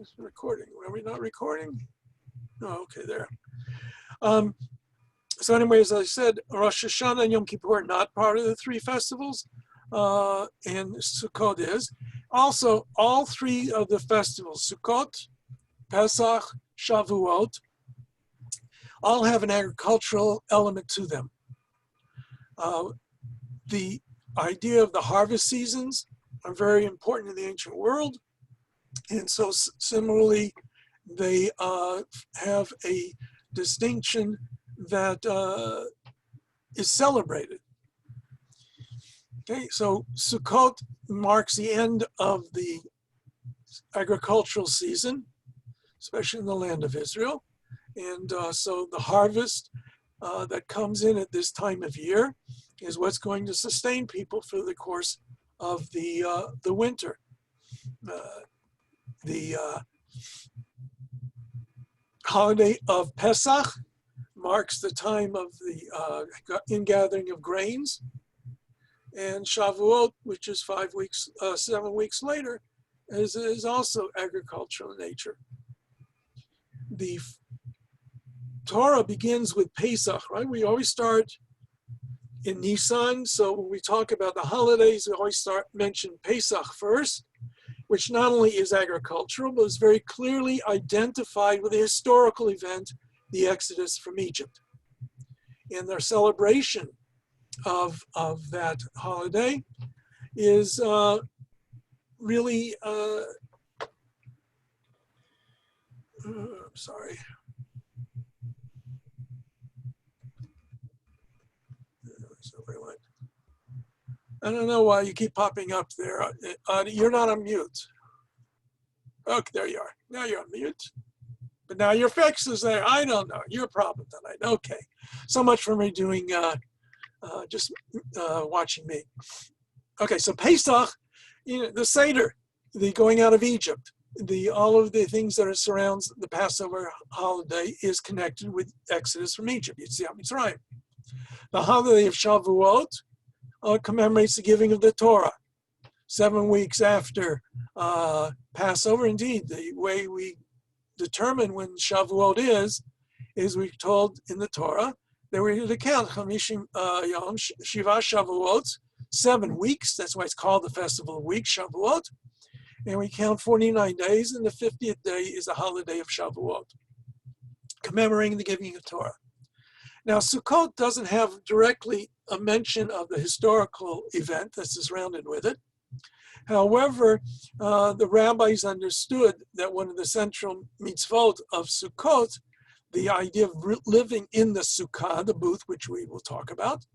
It's recording. Are we not recording? Oh, okay, there. So anyway, as I said, Rosh Hashanah and Yom Kippur are not part of the three festivals, and Sukkot is. Also, all three of the festivals, Sukkot, Pesach, Shavuot, all have an agricultural element to them. The idea of the harvest seasons are very important in the ancient world, and so similarly, they have a distinction that is celebrated. Okay, so Sukkot marks the end of the agricultural season, especially in the land of Israel. And so the harvest that comes in at this time of year is what's going to sustain people for the course of the winter. The holiday of Pesach marks the time of the ingathering of grains, and Shavuot, which is 7 weeks later, is also agricultural in nature. The Torah begins with Pesach, right? We always start in Nisan, so when we talk about the holidays, we always mention Pesach first, which not only is agricultural, but is very clearly identified with the historical event, the Exodus from Egypt. And their celebration of that holiday is really, sorry. I don't know why you keep popping up there. You're not on mute. Okay, there you are. Now you're on mute. But now your fix is there. I don't know. Your problem tonight. Okay. So much for me doing, just watching me. Okay, so Pesach, the Seder, the going out of Egypt, all of the things that surrounds the Passover holiday is connected with Exodus from Egypt. Yetziat Mitzrayim. The holiday of Shavuot commemorates the giving of the Torah. 7 weeks after Passover, indeed, the way we determine when Shavuot is we're told in the Torah that we're going to count Chamishim Yom, Shiva Shavuot, 7 weeks. That's why it's called the Festival of Weeks, Shavuot. And we count 49 days, and the 50th day is the holiday of Shavuot, commemorating the giving of Torah. Now, Sukkot doesn't have directly a mention of the historical event that's surrounded with it. However, the rabbis understood that one of the central mitzvot of Sukkot, the idea of living in the sukkah, the booth, which we will talk about,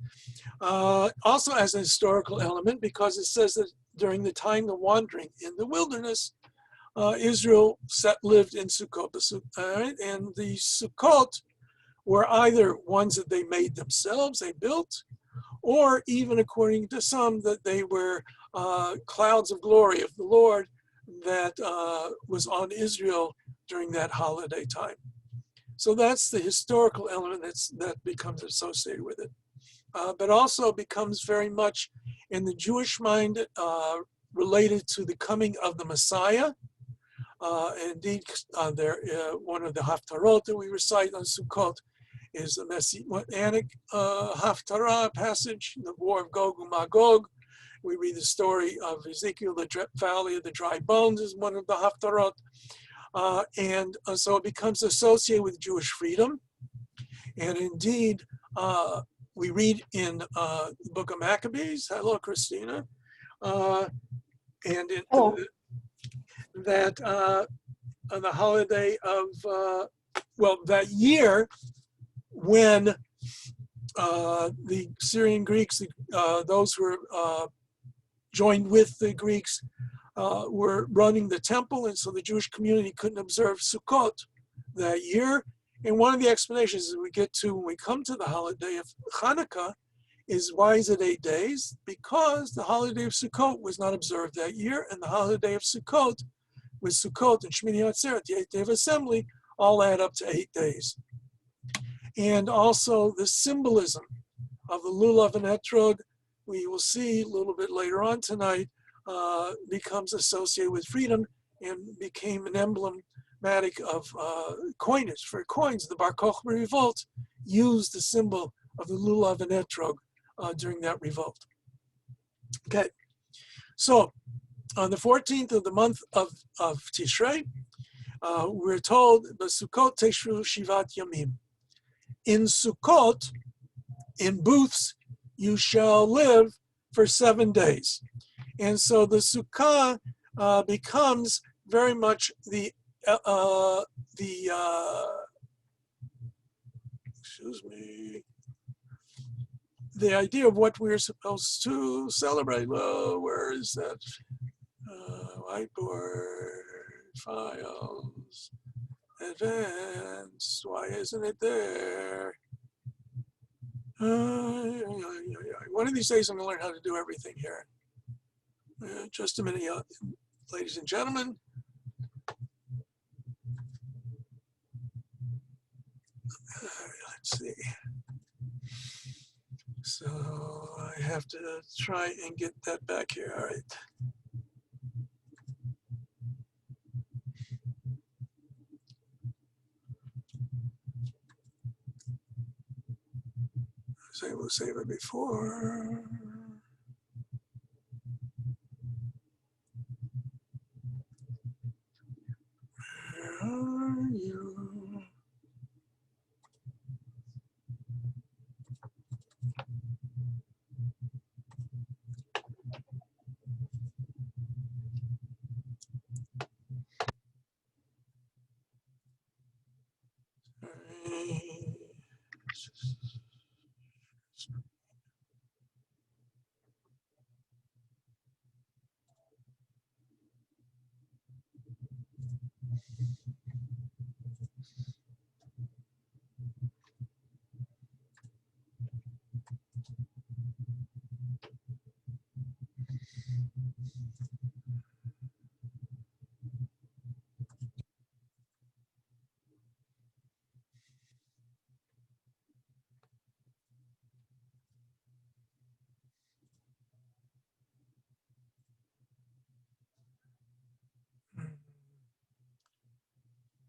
also has an historical element because it says that during the time of wandering in the wilderness, Israel lived in Sukkot. And the Sukkot were either ones that they made themselves, they built, or even according to some that they were clouds of glory of the Lord that was on Israel during that holiday time. So that's the historical element that becomes associated with it. But also becomes very much in the Jewish mind related to the coming of the Messiah. Indeed, one of the Haftarot that we recite on Sukkot is a Messianic Haftarah passage, the War of Gog and Magog. We read the story of Ezekiel, the Valley of the Dry Bones is one of the Haftarot. And so it becomes associated with Jewish freedom. And indeed, we read in the book of Maccabees, hello, Christina, and that on the holiday of, that year when the Syrian Greeks, those who were joined with the Greeks, were running the temple, and so the Jewish community couldn't observe Sukkot that year. And one of the explanations that we get to when we come to the holiday of Hanukkah is, why is it 8 days? Because the holiday of Sukkot was not observed that year, and the holiday of Sukkot, with Sukkot and Shemini Azeret, the 8th day of assembly, all add up to 8 days. And also the symbolism of the lulav and etrog, we will see a little bit later on tonight, becomes associated with freedom and became an emblematic of coinage. For coins, the Bar Kokhba revolt used the symbol of the lulav and etrog during that revolt. Okay, so on the 14th of the month of Tishrei, we're told, Sukkot Teshru Shivat Yamim. In Sukkot, in booths, you shall live for 7 days. And so the Sukkah becomes very much the idea of what we're supposed to celebrate. Well, where is that? Whiteboard, files, advanced. Why isn't it there? One of these days I'm going to learn how to do everything here. Just a minute, ladies and gentlemen. Let's see. So I have to try and get that back here. All right. I was able to save it before. Where are you?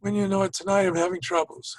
When you know it, tonight I'm having troubles.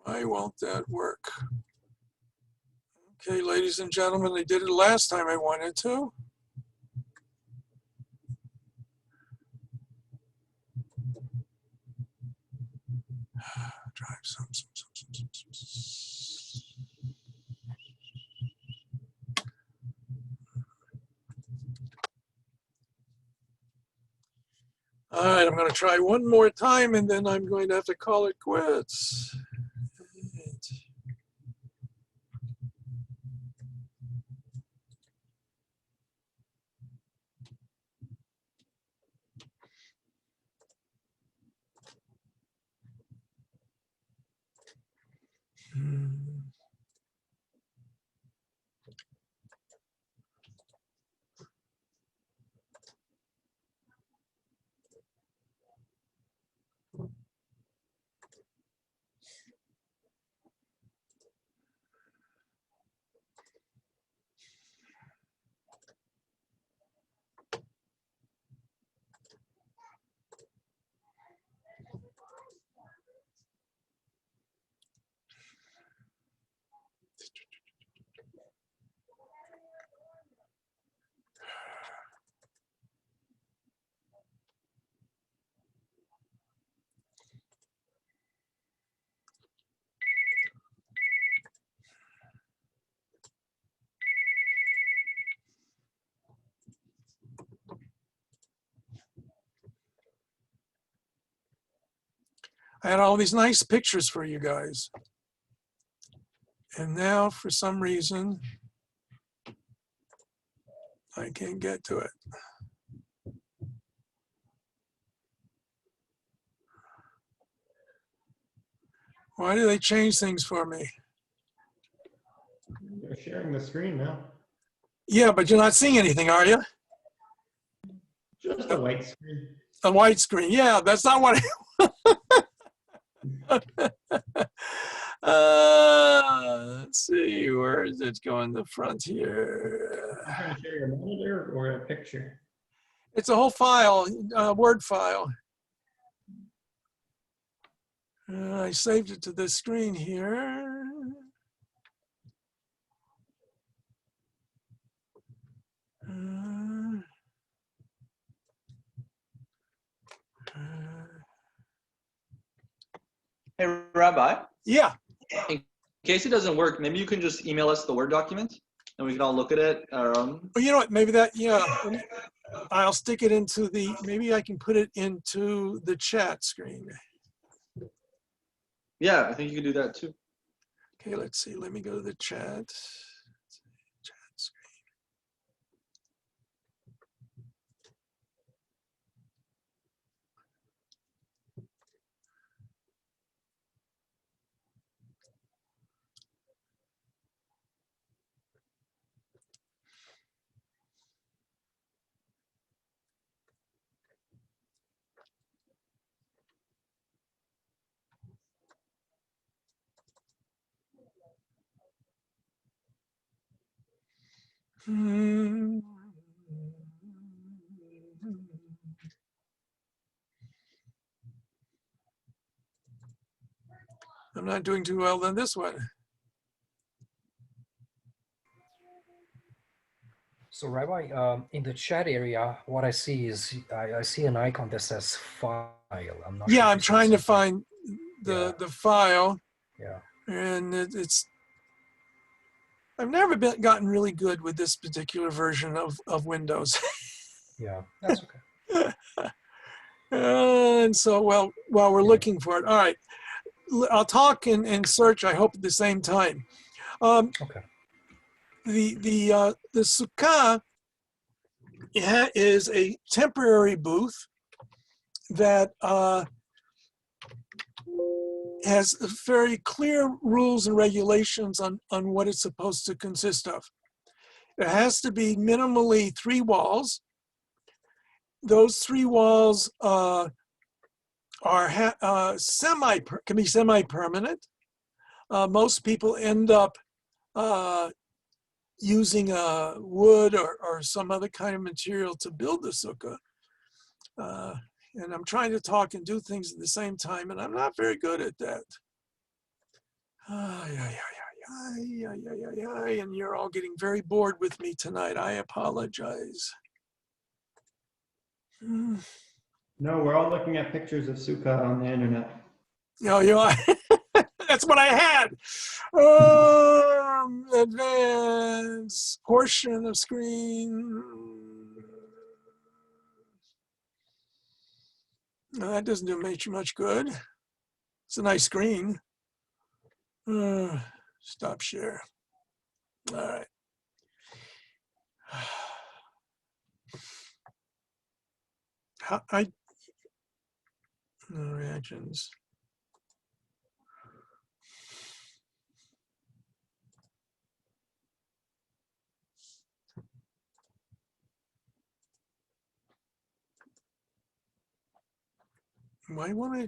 Why won't that work? Okay, ladies and gentlemen, I did it last time I wanted to. Drive some. All right, I'm going to try one more time and then I'm going to have to call it quits. I had all these nice pictures for you guys. And now, for some reason, I can't get to it. Why do they change things for me? You're sharing the screen now. Yeah, but you're not seeing anything, are you? Just a white screen. A white screen. Yeah, that's not what let's see, where is it going? The front here. You're trying to share your monitor or a picture? It's a whole file, Word file. I saved it to this screen here. Hey, Rabbi, Yeah. in case it doesn't work, maybe you can just email us the Word document and we can all look at it. Well, you know what? Maybe that, yeah. I'll stick it into the, maybe I can put it into the chat screen. Yeah, I think you can do that too. Okay, let's see. Let me go to the chat. Chat screen. I'm not doing too well on this one. So Rabbi, in the chat area, what I see is I see an icon that says file. I'm not Yeah, sure if I'm it's trying to something. find the file, Yeah, and it's. I've never gotten really good with this particular version of Windows. yeah, that's okay. And so, well, while we're Yeah. looking for it, all right, I'll talk and search, I hope, at the same time. Okay. The Sukkot is a temporary booth that has very clear rules and regulations on what it's supposed to consist of. It has to be minimally 3 walls. Those 3 walls are can be semi-permanent. Most people end up using wood or some other kind of material to build the sukkah. And I'm trying to talk and do things at the same time, and I'm not very good at that. And you're all getting very bored with me tonight. I apologize. No, we're all looking at pictures of Sukkot on the internet. No, you are. That's what I had. Advance portion of screen. No, that doesn't do much good. It's a nice screen. Stop share. All right. No reactions. Why won't I?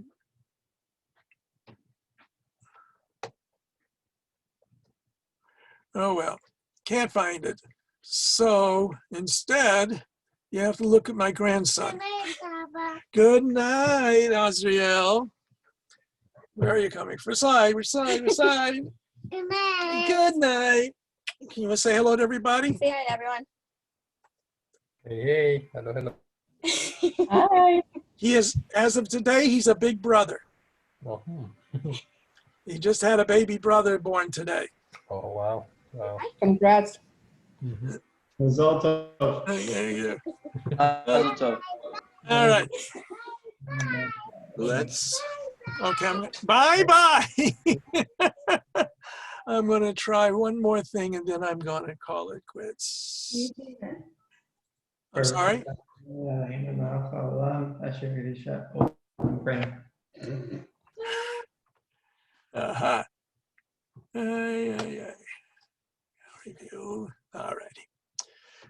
Oh, well, can't find it. So instead, you have to look at my grandson. Good night, Azriel. Where are you coming? For side, which side, which side? Good night. Good night. Can you say hello to everybody? Say hi to everyone. Hey, hello, hello. Hi. He is, as of today, he's a big brother. Oh, He just had a baby brother born today. oh wow, wow. Congrats. Mhm. Mazal tov. Yeah. All All right. Let's Okay, bye-bye. I'm going to try one more thing and then I'm going to call it quits. I'm sorry? Uh-huh. Review. All righty.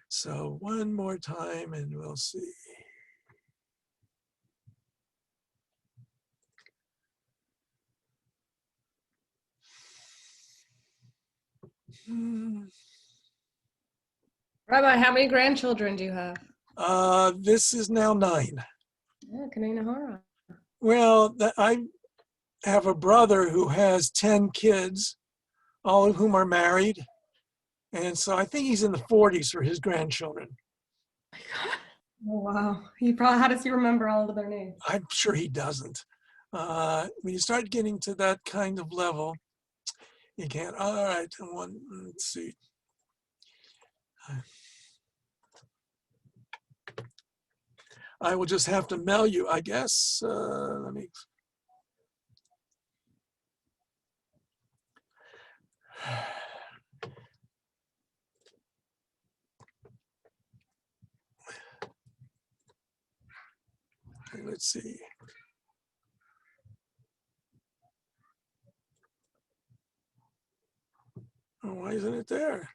So one more time and we'll see. Rabbi, how many grandchildren do you have? This is now 9. Yeah, Kanina. Well, I have a brother who has 10 kids, all of whom are married. And so I think he's in the 40s for his grandchildren. Oh, wow. How does he remember all of their names? I'm sure he doesn't. When you start getting to that kind of level, you can't. All right, let's see. I will just have to mail you, I guess. Let me. Let's see. Oh, why isn't it there?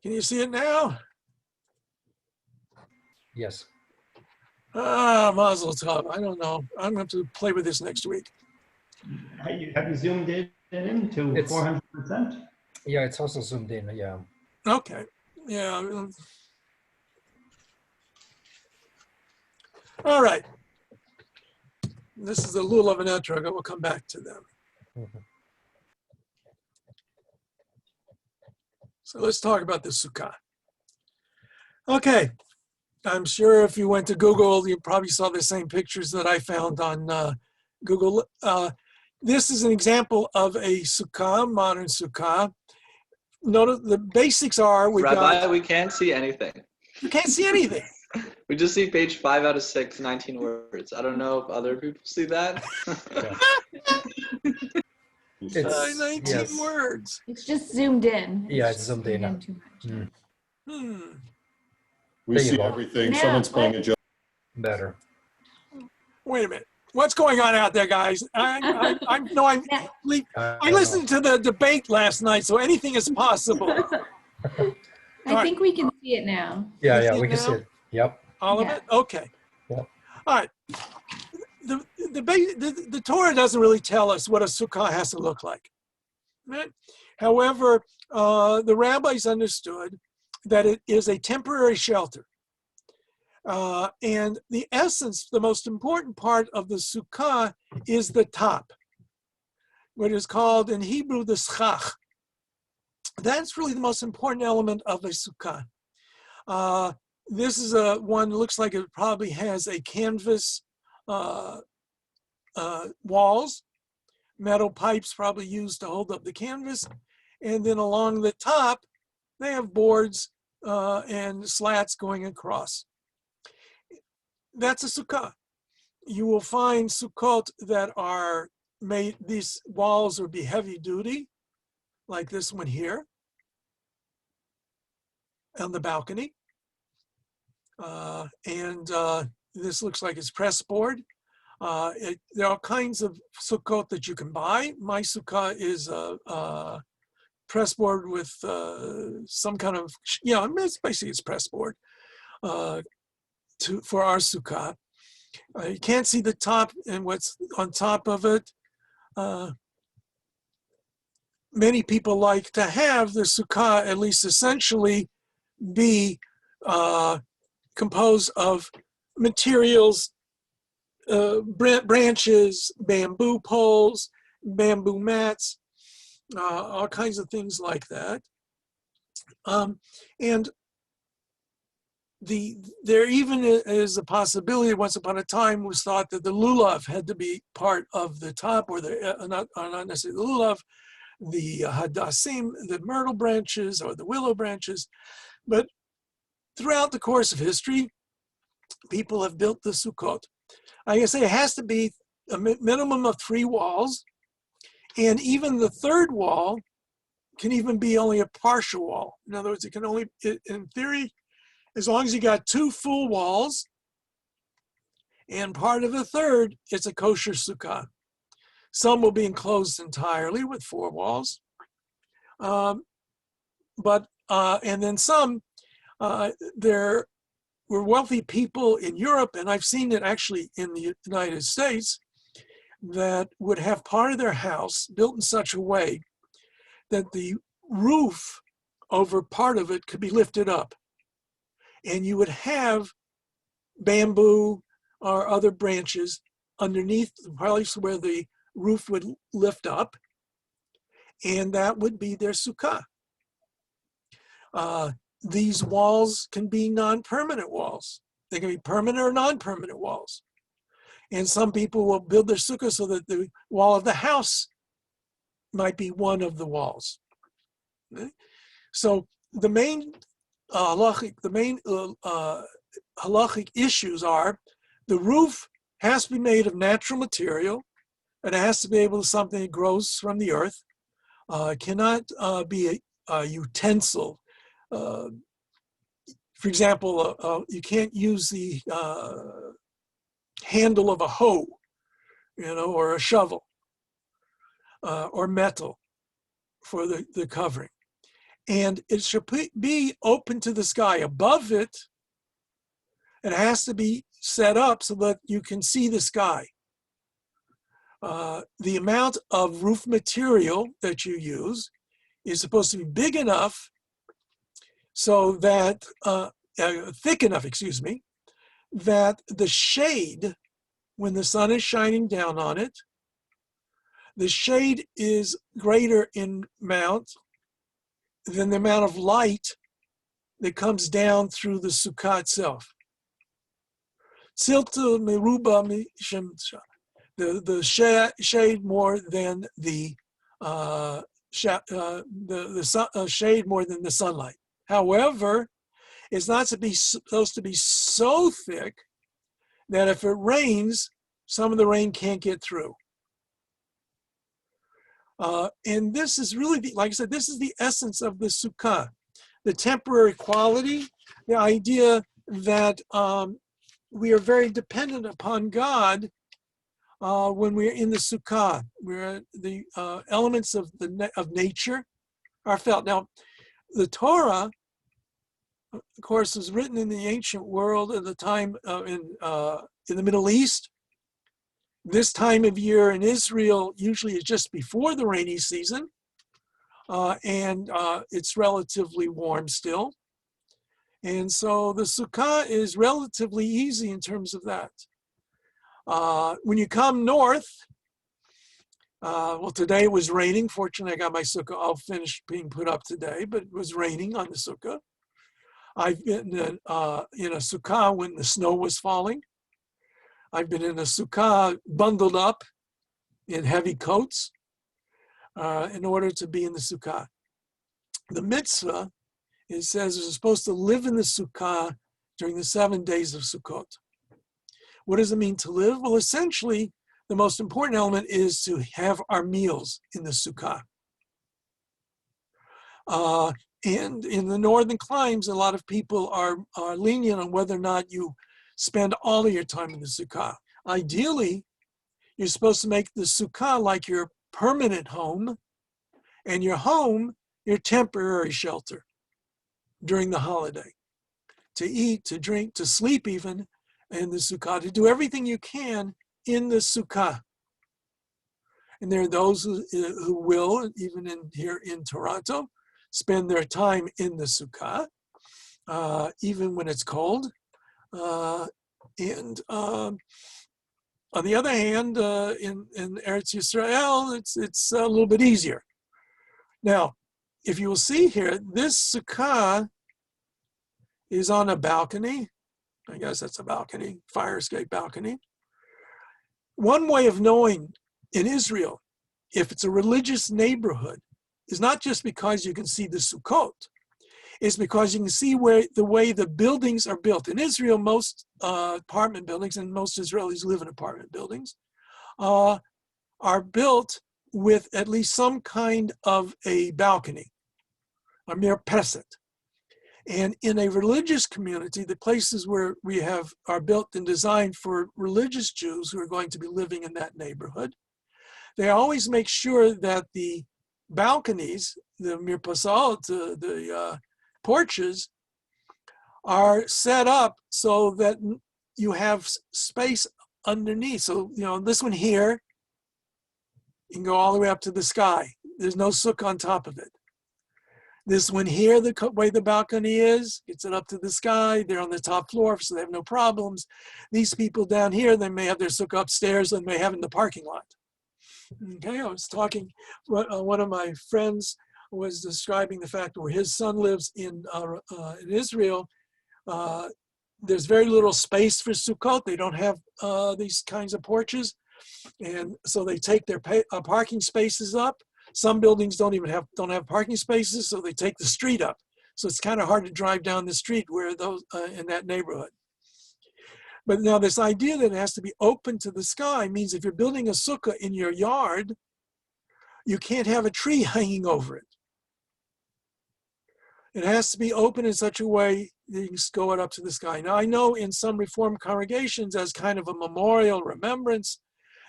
Can you see it now? Yes. Mazel tov. I don't know. I'm going to have to play with this next week. Have you zoomed in to It's- 400%? Yeah, it's also zoomed in. Yeah. Okay. Yeah. All right. This is the lulav and etrog. I will come back to them. Mhm. So let's talk about the sukkah. Okay. I'm sure if you went to Google, you probably saw the same pictures that I found on Google. This is an example of a sukkah, modern sukkah. Notice the basics are Rabbi, we can't see anything. you can't see anything. We just see page 5 out of 6, 19 words. I don't know if other people see that. It's 19 yes. words. It's just zoomed in. Yeah, it's just zoomed in. too much. Mm. Hmm. We There you see go. everything. Yeah, Someone's playing what? a joke. Better. Wait a minute. What's going on out there, guys? I I listened to the debate last night, so anything is possible. I think we can see it now. Yeah, You yeah, see we it can see now? it. Yep. All of Yeah. it? Okay. Yeah. All right. The Torah doesn't really tell us what a sukkah has to look like. Right? However, the rabbis understood that it is a temporary shelter. And the essence, the most important part of the sukkah is the top, what is called in Hebrew the schach. That's really the most important element of a sukkah. This is one looks like it probably has a canvas walls, metal pipes probably used to hold up the canvas, and then along the top they have boards and slats going across. That's a sukkah. You will find sukkot that are made, these walls will be heavy duty, like this one here on the balcony. This looks like it's press board. There are all kinds of sukkot that you can buy. My sukkah is a press board with some kind of, it's basically it's press board for our sukkah. You can't see the top and what's on top of it. Many people like to have the sukkah, at least essentially, be composed of materials, branches, bamboo poles, bamboo mats, all kinds of things like that. And there even is a possibility, once upon a time was thought that the lulav had to be part of the top, or not necessarily the lulav, the hadassim, the myrtle branches or the willow branches. But throughout the course of history, people have built the Sukkot. Like I say, it has to be a minimum of 3 walls, and even the third wall can even be only a partial wall. In other words, it can only, in theory, as long as you got 2 full walls and part of a third, it's a kosher sukkah. Some will be enclosed entirely with 4 walls, and then some, there were wealthy people in Europe, and I've seen it actually in the United States, that would have part of their house built in such a way that the roof over part of it could be lifted up. And you would have bamboo or other branches underneath the place where the roof would lift up, and that would be their sukkah. These walls can be non-permanent walls. They can be permanent or non-permanent walls. And some people will build their sukkah so that the wall of the house might be one of the walls. Okay? So the main halachic issues are: the roof has to be made of natural material, and it has to be able to something that grows from the earth. It cannot be a utensil. For example, you can't use the handle of a hoe, or a shovel, or metal for the covering. And it should be open to the sky. Above it, it has to be set up so that you can see the sky. The amount of roof material that you use is supposed to be big enough so that, thick enough, that the shade, when the sun is shining down on it, the shade is greater in amount than the amount of light that comes down through the sukkah itself. Silta meruba mishemsha, the shade more than the shade more than the sunlight. However, it's not supposed to be so thick that if it rains, some of the rain can't get through. And this is really, like I said, this is the essence of the sukkah. The temporary quality, the idea that we are very dependent upon God when we're in the sukkah. Where the elements of nature are felt. Now, the Torah, of course, was written in the ancient world at the time in the Middle East. This time of year in Israel usually is just before the rainy season, and it's relatively warm still. And so the sukkah is relatively easy in terms of that. When you come north, well, today it was raining. Fortunately, I got my sukkah all finished being put up today, but it was raining on the sukkah. I've been in a sukkah when the snow was falling. I've been in a sukkah bundled up in heavy coats in order to be in the sukkah. The mitzvah, it says, we're supposed to live in the sukkah during the 7 days of Sukkot. What does it mean to live? Well, essentially, the most important element is to have our meals in the sukkah. And in the northern climes, a lot of people are lenient on whether or not you spend all of your time in the sukkah. Ideally, you're supposed to make the sukkah like your permanent home, and your home your temporary shelter during the holiday. To eat, to drink, to sleep even in the sukkah, to do everything you can in the sukkah. And there are those who will, even here in Toronto, spend their time in the sukkah, even when it's cold. And on the other hand, in Eretz Yisrael, it's a little bit easier. Now, if you will see here, this sukkah is on a balcony. I guess that's a balcony, fire escape balcony. One way of knowing in Israel if it's a religious neighborhood is not just because you can see the Sukkot. is because you can see where the way the buildings are built. In Israel, most apartment buildings, and most Israelis live in apartment buildings, are built with at least some kind of a balcony, a mirpeset. And in a religious community, the places where we are built and designed for religious Jews who are going to be living in that neighborhood, they always make sure that the balconies, the mirpasot, the porches, are set up so that you have space underneath. So, this one here, you can go all the way up to the sky. There's no sukkah on top of it. This one here, the way the balcony is, gets it up to the sky. They're on the top floor, so they have no problems. These people down here, they may have their sukkah upstairs and may have it in the parking lot. Okay, I was talking, one of my friends was describing the fact where his son lives in Israel. There's very little space for Sukkot. They don't have these kinds of porches. And so they take their parking spaces up. Some buildings don't have parking spaces, so they take the street up. So it's kind of hard to drive down the street where those in that neighborhood. But now this idea that it has to be open to the sky means if you're building a sukkah in your yard, you can't have a tree hanging over it. It has to be open in such a way that you can go it up to the sky. Now I know in some Reformed congregations, as kind of a memorial remembrance,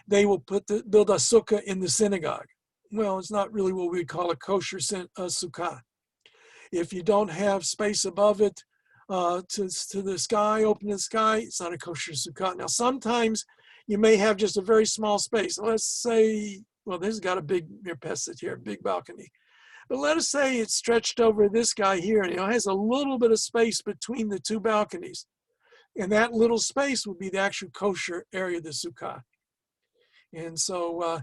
they will build a sukkah in the synagogue. Well, it's not really what we'd call a kosher sukkah. If you don't have space above it to the sky, open to the sky, it's not a kosher sukkah. Now, sometimes you may have just a very small space. Let's say, well, this has got a big mirpeset here, big balcony. But let us say it's stretched over this guy here, and it has a little bit of space between the two balconies. And that little space would be the actual kosher area of the sukkah. And so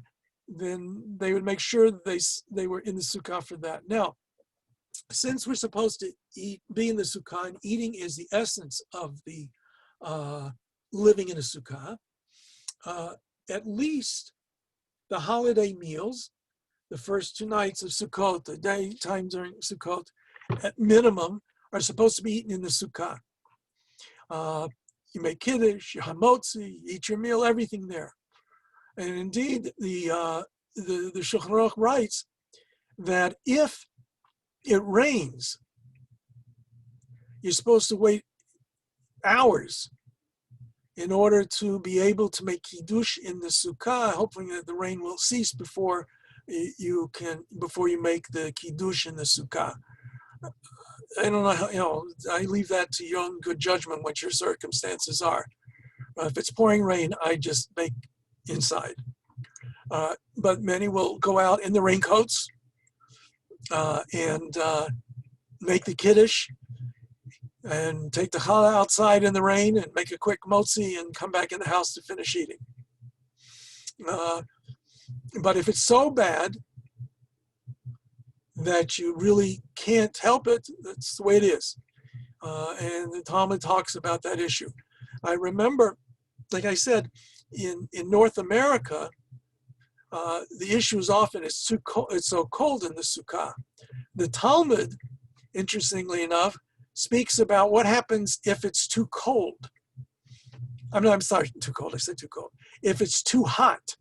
then they would make sure that they were in the sukkah for that. Now, since we're supposed to be in the sukkah, and eating is the essence of the living in a sukkah, at least the holiday meals, the first 2 nights of Sukkot, the daytime during Sukkot, at minimum, are supposed to be eaten in the sukkah. You make kiddush, you hamotzi, you eat your meal, everything there. And indeed, the Shulchan Aruch writes that if it rains, you're supposed to wait hours in order to be able to make kiddush in the sukkah, hoping that the rain will cease before you make the kiddush in the sukkah. I don't know how, I leave that to your own good judgment what your circumstances are. If it's pouring rain, I just make inside. But many will go out in the raincoats and make the kiddush and take the challah outside in the rain and make a quick motzi and come back in the house to finish eating. But if it's so bad that you really can't help it, that's the way it is. And the Talmud talks about that issue. I remember, like I said, in North America, the issue is often it's so cold in the sukkah. The Talmud, interestingly enough, speaks about what happens if it's too cold. I'm sorry, too cold. I said too cold. If it's too hot.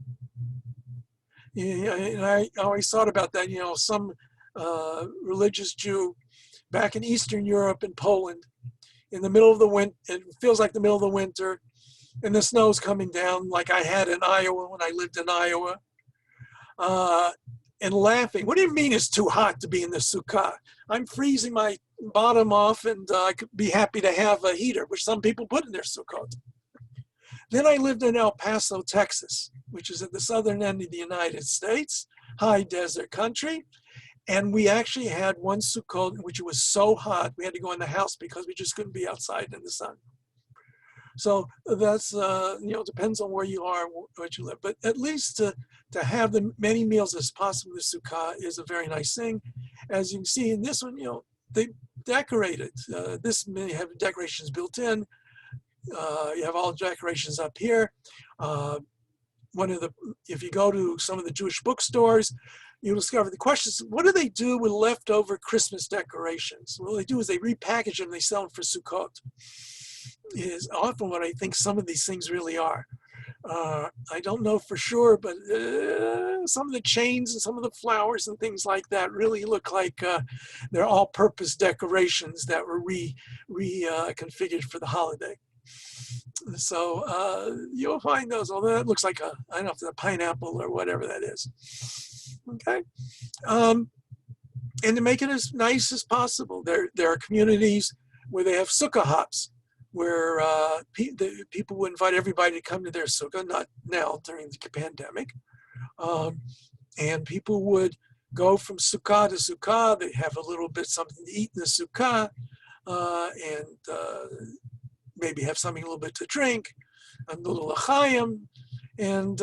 And I always thought about that. Some religious Jew back in Eastern Europe and Poland, in the middle of the winter, it feels like the middle of the winter, and the snow's coming down like I had in Iowa when I lived in Iowa, and laughing. What do you mean it's too hot to be in the sukkah? I'm freezing my bottom off, and I could be happy to have a heater, which some people put in their sukkot. Then I lived in El Paso, Texas, which is at the southern end of the United States, high desert country. And we actually had one Sukkot, which was so hot, we had to go in the house because we just couldn't be outside in the sun. So that's, depends on where you are, what you live. But at least to have the many meals as possible in the Sukkah is a very nice thing. As you can see in this one, they decorate it. This may have decorations built in. You have all the decorations up here. if you go to some of the Jewish bookstores, you'll discover the question is, what do they do with leftover Christmas decorations? What they do is they repackage them, they sell them for Sukkot. Is often what I think some of these things really are. I don't know for sure, but some of the chains and some of the flowers and things like that really look like they're all-purpose decorations that were reconfigured for the holiday. So you'll find those, although that looks like I don't know if it's a pineapple or whatever that is. Okay. And to make it as nice as possible, there are communities where they have sukkah hops, where people would invite everybody to come to their sukkah, not now during the pandemic. And people would go from sukkah to sukkah. They have a little bit something to eat in the sukkah, and maybe have something a little bit to drink, a little l'chaim, and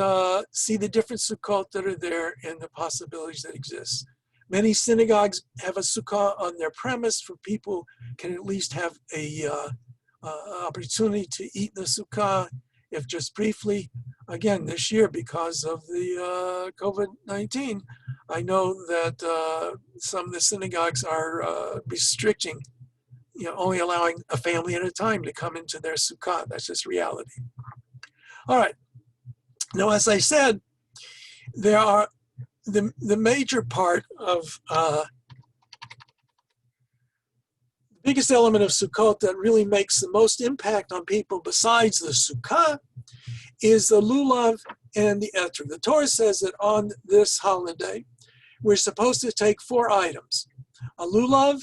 see the different sukkot that are there and the possibilities that exist. Many synagogues have a sukkah on their premise for people can at least have a opportunity to eat in the sukkah, if just briefly. Again, this year, because of the COVID-19, I know that some of the synagogues are restricting, only allowing a family at a time to come into their sukkah. That's just reality. All right. Now, as I said, there are the major part of biggest element of Sukkot that really makes the most impact on people besides the Sukkah is the lulav and the etrog. The Torah says that on this holiday, we're supposed to take 4 items. A lulav,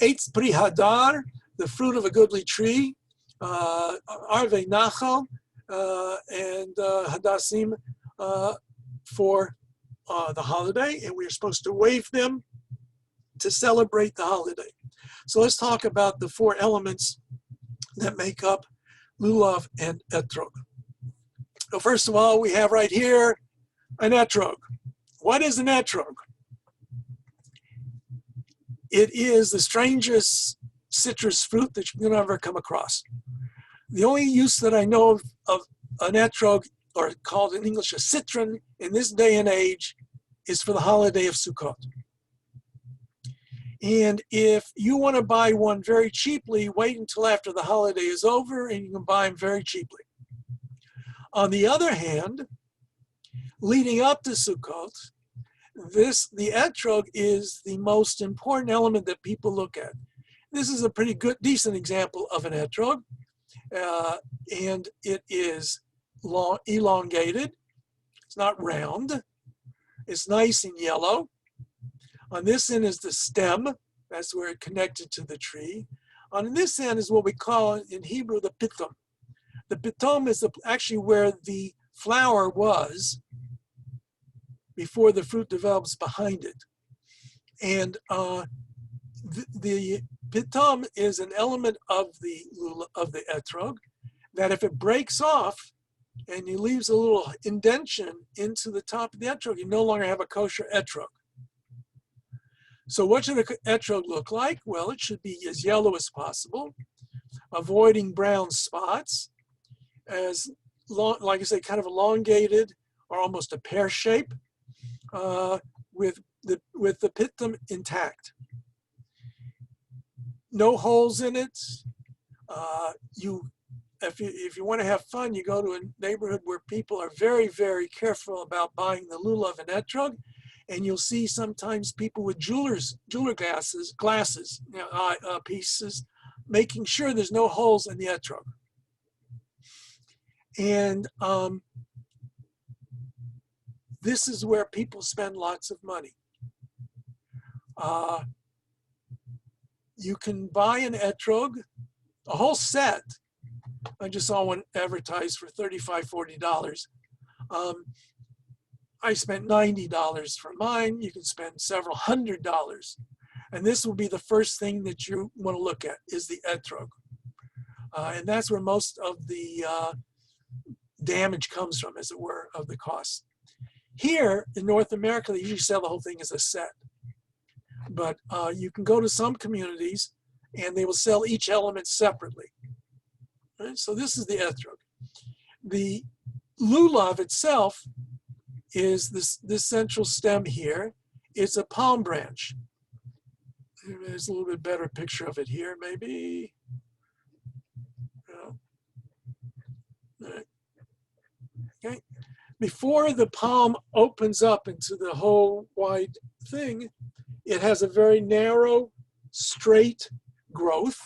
eitz pri hadar, the fruit of a goodly tree, arve nachal, and hadassim for the holiday, and we're supposed to wave them to celebrate the holiday. So let's talk about the 4 elements that make up lulav and etrog. So first of all, we have right here an etrog. What is an etrog? It is the strangest citrus fruit that you can ever come across. The only use that I know of an etrog, or called in English a citron, in this day and age is for the holiday of Sukkot. And if you want to buy one very cheaply, wait until after the holiday is over and you can buy them very cheaply. On the other hand, leading up to Sukkot, the etrog is the most important element that people look at. This is a pretty good, decent example of an etrog, and it is elongated. It's not round. It's nice and yellow. On this end is the stem. That's where it's connected to the tree. On this end is what we call in Hebrew the pitom. The pitom is actually where the flower was before the fruit develops behind it. And the pitom is an element of the etrog that if it breaks off and it leaves a little indentation into the top of the etrog, you no longer have a kosher etrog. So what should an etrog look like? Well, it should be as yellow as possible, avoiding brown spots, as long, like I say, kind of elongated or almost a pear shape, with the pitum intact. No holes in it. If you want to have fun, you go to a neighborhood where people are very, very careful about buying the lulav and etrog, and you'll see sometimes people with jeweler glasses, pieces, making sure there's no holes in the etrog. And this is where people spend lots of money. You can buy an etrog, a whole set. I just saw one advertised for $35, $40. I spent $90 for mine. You can spend several $100s. And this will be the first thing that you want to look at is the etrog. And that's where most of the damage comes from, as it were, of the cost. Here in North America, they usually sell the whole thing as a set. But you can go to some communities and they will sell each element separately. Right? So this is the etrog. The lulav itself is this central stem here. It's a palm branch. There's a little bit better picture of it here, maybe. Okay. Before the palm opens up into the whole wide thing, it has a very narrow, straight growth.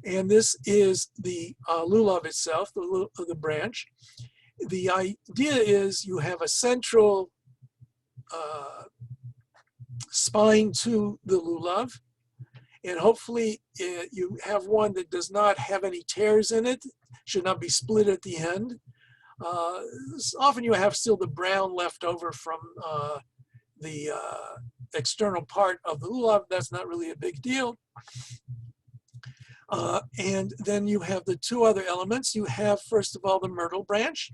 And this is the lulav itself, the branch. The idea is you have a central spine to the lulav, and hopefully you have one that does not have any tears in it, should not be split at the end. Often you have still the brown left over from the external part of the lulav. That's not really a big deal. And then you have the two other elements. You have, first of all, the myrtle branch.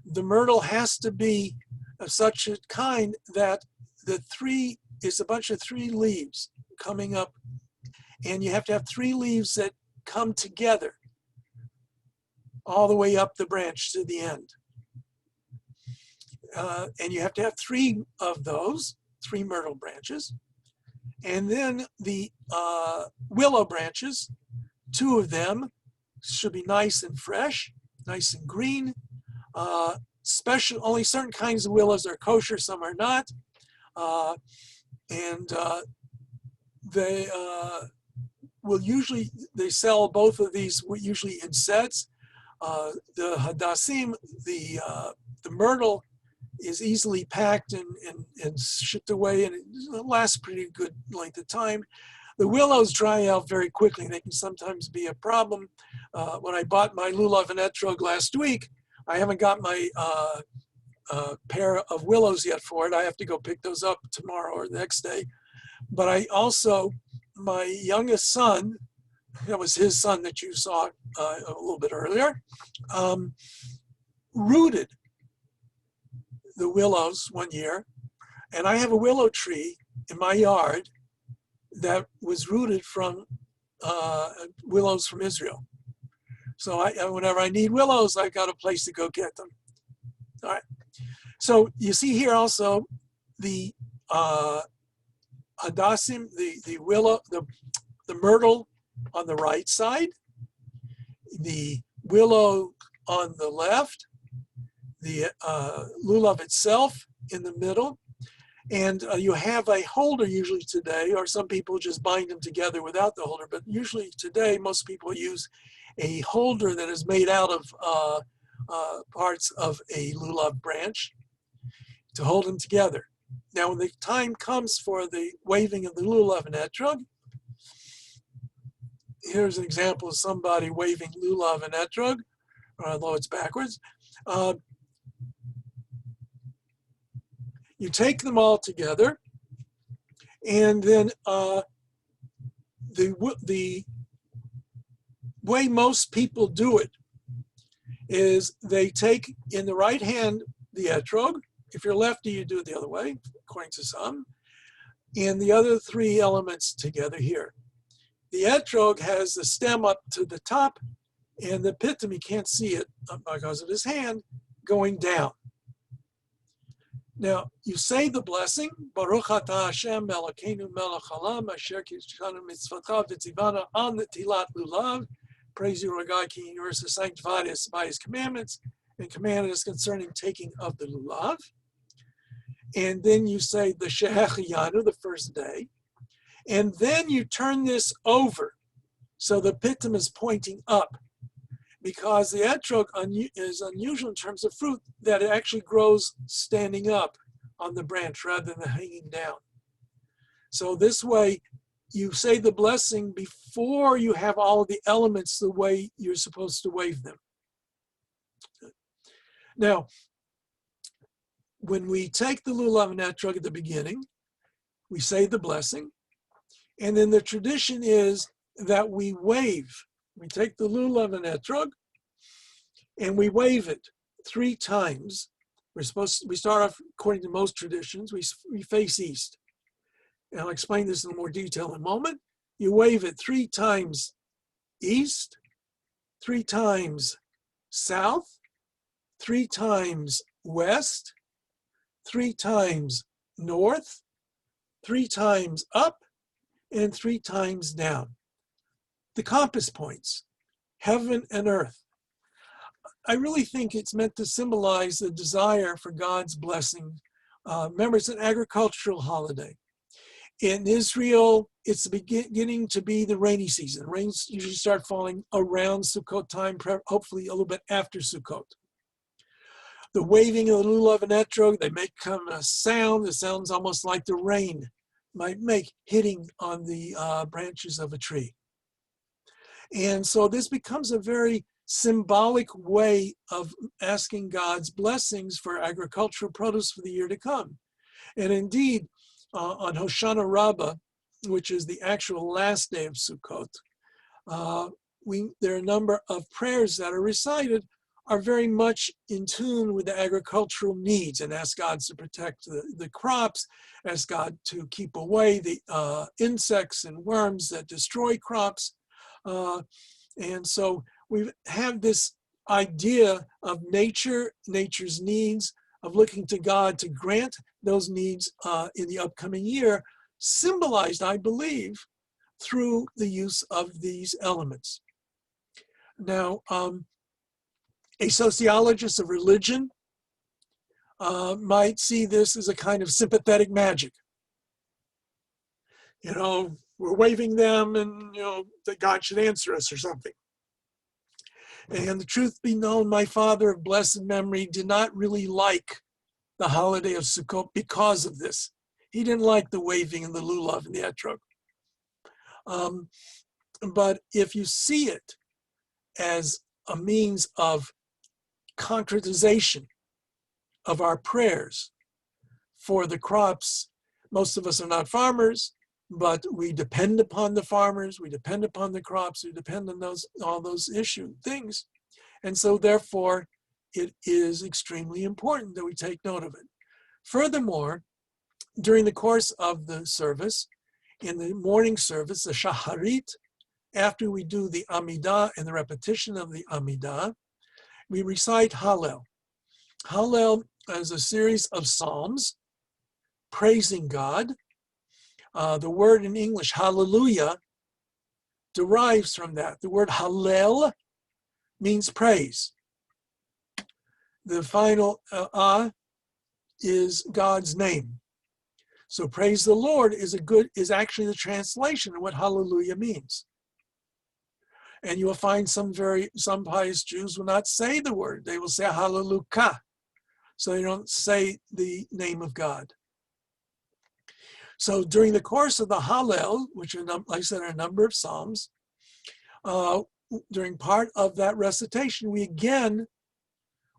The myrtle has to be of such a kind that the three is a bunch of three leaves coming up, and you have to have three leaves that come together all the way up the branch to the end. And you have to have three of those, three myrtle branches. And then the willow branches, two of them should be nice and fresh, nice and green. Only certain kinds of willows are kosher, some are not. They will usually, they sell both of these usually in sets. The hadassim, the myrtle, is easily packed and shipped away, and it lasts pretty good length of time. The willows dry out very quickly. They can sometimes be a problem. When I bought my lulav and etrog last week, I haven't got my pair of willows yet for it. I have to go pick those up tomorrow or the next day. But I also, my youngest son, that was his son that you saw a little bit earlier, rooted the willows one year. And I have a willow tree in my yard that was rooted from willows from Israel. So whenever I need willows, I got a place to go get them. All right. So you see here also the hadassim, the willow, the myrtle on the right side, the willow on the left, the lulav itself in the middle, and you have a holder usually today, or some people just bind them together without the holder, but usually today most people use a holder that is made out of parts of a lulav branch to hold them together. Now when the time comes for the waving of the lulav and etrog, here's an example of somebody waving lulav and etrog, although it's backwards. You take them all together, and then the way most people do it is they take in the right hand the etrog. If you're lefty, you do it the other way, according to some, and the other three elements together here. The etrog has the stem up to the top, and the pitum, you can't see it because of his hand, going down. Now, you say the blessing, Baruch atah Hashem Elokeinu melech haolam asher kishanu mitzvotav v'tzivanu on the tilat lulav. Praise you, Lord God, King of the universe, has sanctified us by his commandments and commanded us concerning taking of the lulav. And then you say the shehechiyanu, the first day. And then you turn this over. So the pitum is pointing up, because the etrog is unusual in terms of fruit, that it actually grows standing up on the branch rather than hanging down. So this way, you say the blessing before you have all of the elements the way you're supposed to wave them. Now, when we take the lulav and etrog at the beginning, we say the blessing, and then the tradition is that we wave. We take the lulav and etrog, and we wave it 3 times. We start off, according to most traditions, we face east. And I'll explain this in more detail in a moment. You wave it 3 times east, 3 times south, 3 times west, 3 times north, 3 times up, and 3 times down. The compass points, heaven and earth. I really think it's meant to symbolize the desire for God's blessing. Remember, it's an agricultural holiday. In Israel, it's beginning to be the rainy season. Rains usually start falling around Sukkot time, hopefully a little bit after Sukkot. The waving of the lulav and etrog, they make a sound. It sounds almost like the rain might make hitting on the branches of a tree. And so this becomes a very symbolic way of asking God's blessings for agricultural produce for the year to come. And indeed, on Hoshana Rabbah, which is the actual last day of Sukkot, there are a number of prayers that are recited are very much in tune with the agricultural needs and ask God to protect the crops, ask God to keep away the insects and worms that destroy crops. And so we have this idea of nature's needs, of looking to God to grant those needs in the upcoming year, symbolized, I believe, through the use of these elements. Now, a sociologist of religion might see this as a kind of sympathetic magic. You know, we're waving them and, you know, that God should answer us or something. And the truth be known, my father of blessed memory did not really like the holiday of Sukkot because of this. He didn't like the waving and the lulav and the etrog. But if you see it as a means of concretization of our prayers for the crops, most of us are not farmers, but we depend upon the farmers, we depend upon the crops, we depend on all those things. And so therefore, it is extremely important that we take note of it. Furthermore, during the course of the service, in the morning service, the Shaharit, after we do the Amidah and the repetition of the Amidah, we recite Hallel. Hallel is a series of psalms praising God. The word in English, hallelujah, derives from that. The word hallel means praise. The final is God's name. So praise the Lord is actually the translation of what hallelujah means. And you will find some pious Jews will not say the word. They will say hallelujah. So they don't say the name of God. So during the course of the Hallel, which are, like I said, are a number of psalms, during part of that recitation, we again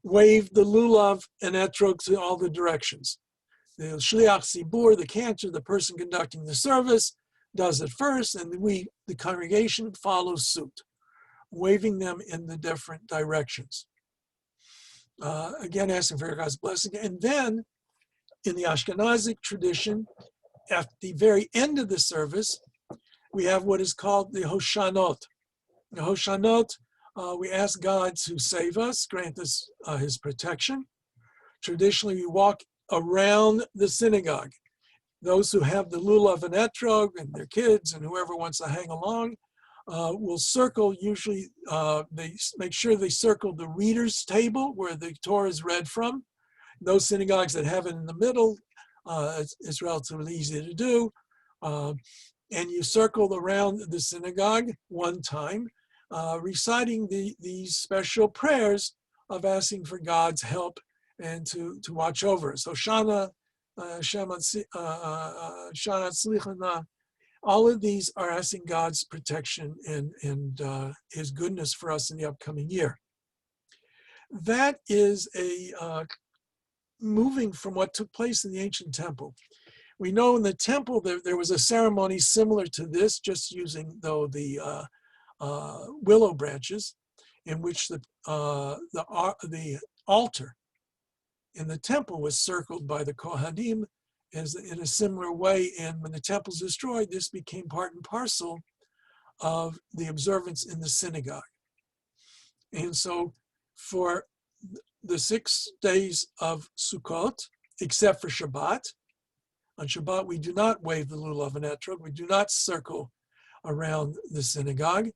wave the lulav and etrog to all the directions. The shliach tzibur, the cantor, the person conducting the service, does it first, and the congregation follows suit, waving them in the different directions. Again, asking for God's blessing. And then, in the Ashkenazic tradition, at the very end of the service, we have what is called the Hoshanot. The Hoshanot, we ask God to save us, grant us his protection. Traditionally, we walk around the synagogue. Those who have the lulav and etrog and their kids and whoever wants to hang along will circle, usually they make sure they circle the reader's table where the Torah is read from. Those synagogues that have it in the middle, it's relatively easy to do. And you circle around the synagogue one time, reciting these special prayers of asking for God's help and to watch over us. So Shana, Shana Tzlichana, all of these are asking God's protection and his goodness for us in the upcoming year. That is a moving from what took place in the ancient temple. We know in the temple there was a ceremony similar to this, just using though the willow branches, in which the altar in the temple was circled by the Kohanim in a similar way. And when the temple was destroyed, this became part and parcel of the observance in the synagogue. And so for the 6 days of Sukkot, except for Shabbat. On Shabbat, we do not wave the lulav and etrog. We do not circle around the synagogue.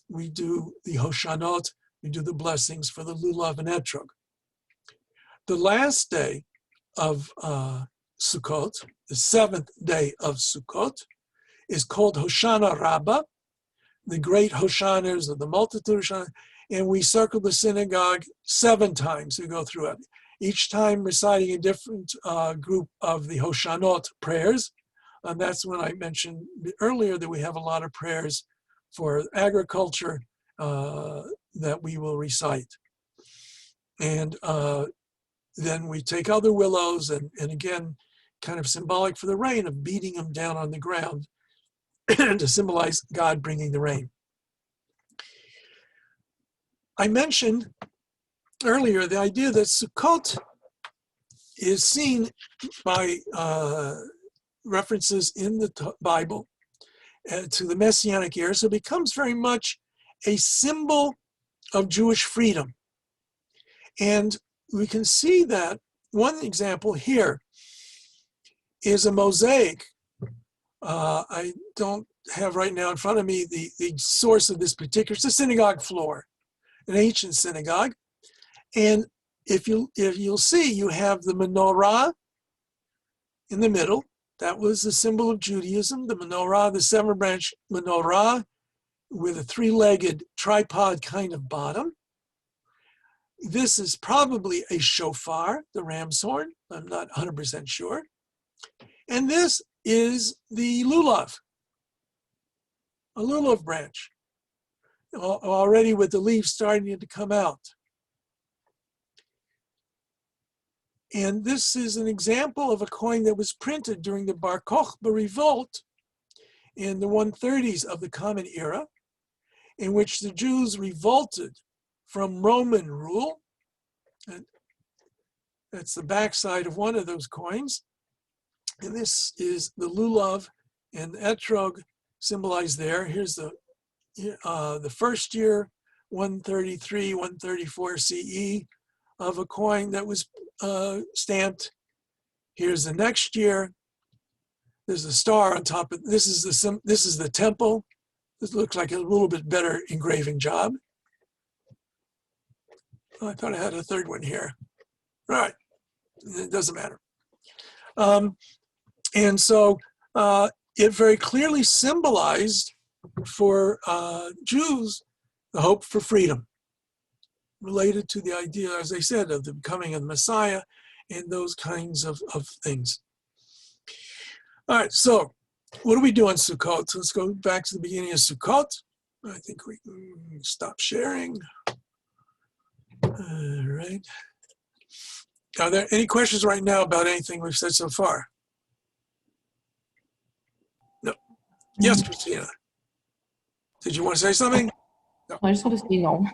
We do the Hoshanot, we do the blessings for the lulav and etrog. The last day of Sukkot, the 7th day of Sukkot, is called Hoshana Rabbah, the great Hoshanas of the multitude of Hoshana, and we circle the synagogue 7 times. We go through it, each time reciting a different group of the Hoshanot prayers. And that's when I mentioned earlier that we have a lot of prayers for agriculture that we will recite. And then we take other willows and again, kind of symbolic for the rain of beating them down on the ground to symbolize God bringing the rain. I mentioned earlier the idea that Sukkot is seen by references in the Bible to the Messianic era, so it becomes very much a symbol of Jewish freedom. And we can see that one example here is a mosaic. I don't have right now in front of me the source of this particular, it's a synagogue floor, an ancient synagogue. And if you'll see, you have the menorah in the middle. That was the symbol of Judaism, the menorah, the 7-branch menorah with a 3-legged tripod kind of bottom. This is probably a shofar, the ram's horn. I'm not 100% sure. And this is the lulav, a lulav branch, already with the leaves starting to come out. And this is an example of a coin that was printed during the Bar Kokhba revolt in the 130s of the Common Era, in which the Jews revolted from Roman rule. And that's the backside of one of those coins. And this is the lulav and etrog symbolized there. Here's the first year, 133, 134 CE of a coin that was stamped. Here's the next year. There's a star on top of this is the temple. This looks like a little bit better engraving job. Oh, I thought I had a third one here. All right, it doesn't matter. And so it very clearly symbolized for Jews the hope for freedom, related to the idea, as I said, of the coming of the Messiah and those kinds of things. All right, so what do we do on Sukkot? So let's go back to the beginning of Sukkot. I think we can stop sharing. All right. Are there any questions right now about anything we've said so far? No. Yes, Christina. Did you want to say something? No, I just want to say no.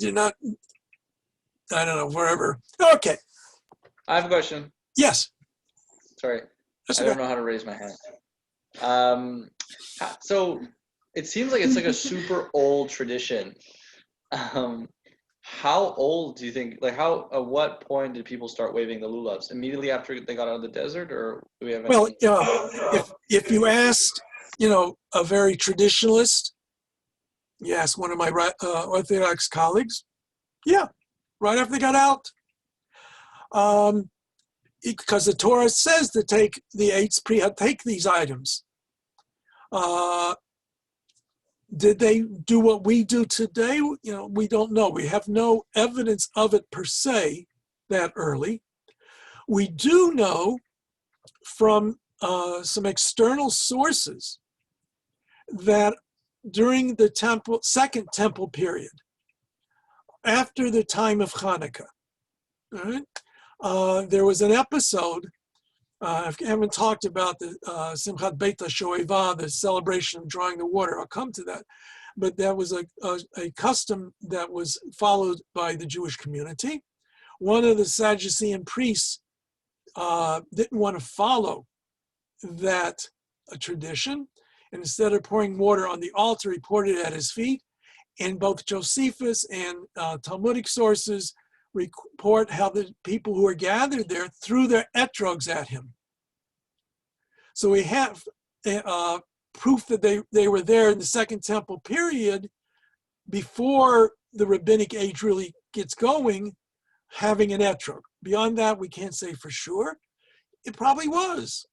You're not, I don't know, wherever. Okay. I have a question. Yes. Sorry. That's I okay. don't know how to raise my hand. So it seems like it's like a super old tradition. How old do you think, like at what point did people start waving the lulavs? Immediately after they got out of the desert, or do we have any? Well, if you asked, a very traditionalist, you ask one of my Orthodox colleagues, yeah, right after they got out. Because the Torah says to take the eitz priya, take these items. Did they do what we do today? We don't know. We have no evidence of it per se that early. We do know from some external sources that during the second temple period, after the time of Hanukkah, all right, there was an episode. I haven't talked about the Simchat Beit HaShoeva, the celebration of drawing the water. I'll come to that. But that was a custom that was followed by the Jewish community. One of the Sadducean priests didn't want to follow that tradition. And instead of pouring water on the altar, he poured it at his feet. And both Josephus and Talmudic sources report how the people who were gathered there threw their etrogs at him. So we have proof that they were there in the Second Temple period before the rabbinic age really gets going, having an etrog. Beyond that, we can't say for sure. It probably was.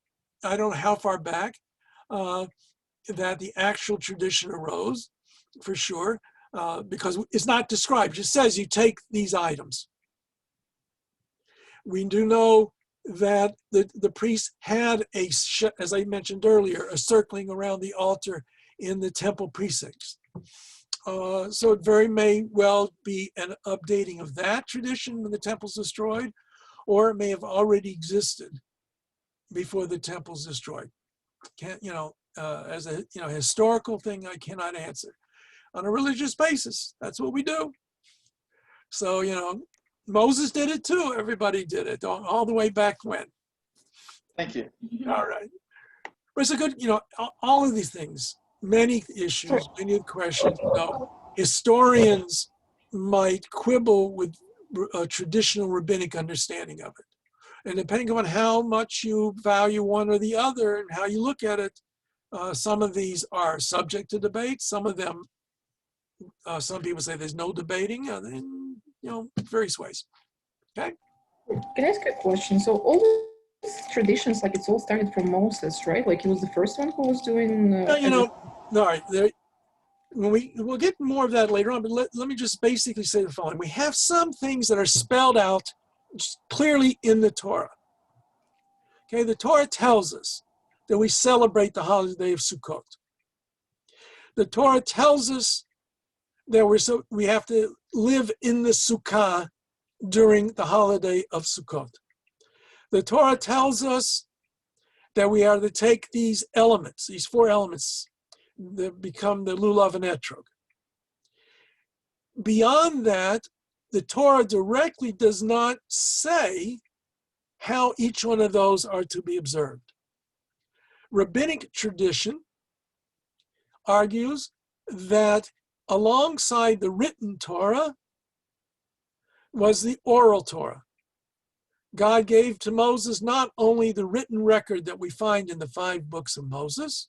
I don't know how far back that the actual tradition arose, for sure, because it's not described. It just says you take these items. We do know that the priest had as I mentioned earlier, a circling around the altar in the temple precincts. So it very may well be an updating of that tradition when the temple's destroyed, or it may have already existed before the temple's destroyed. As a historical thing, I cannot answer. On a religious basis, that's what we do. So, Moses did it too. Everybody did it all the way back when. Thank you. All right. But it's a good, all of these things, many issues, many questions. Historians might quibble with a traditional rabbinic understanding of it. And depending on how much you value one or the other and how you look at it, some of these are subject to debate. Some of them, some people say there's no debating, and various ways. Okay. Can I ask you a question? So all these traditions, like it's all started from Moses, right? Like he was the first one who was doing. All right. We'll get more of that later on, but let me just basically say the following. We have some things that are spelled out clearly in the Torah. Okay, the Torah tells us that we celebrate the holiday of Sukkot. The Torah tells us that we have to live in the Sukkah during the holiday of Sukkot. The Torah tells us that we are to take these elements, these 4 elements that become the lulav and etrog. Beyond that, the Torah directly does not say how each one of those are to be observed. Rabbinic tradition argues that alongside the written Torah was the oral Torah. God gave to Moses not only the written record that we find in the 5 books of Moses,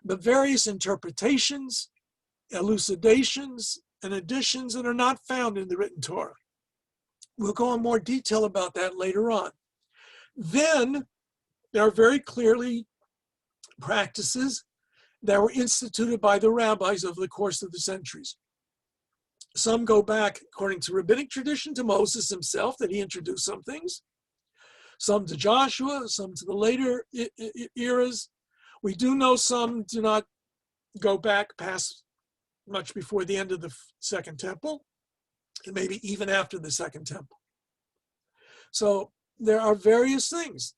but various interpretations, elucidations, and additions that are not found in the written Torah. We'll go in more detail about that later on. Then there are very clearly practices that were instituted by the rabbis over the course of the centuries. Some go back, according to rabbinic tradition, to Moses himself, that he introduced some things. Some to Joshua, some to the later eras. We do know some do not go back past much before the end of the Second Temple, and maybe even after the Second Temple. So there are various things.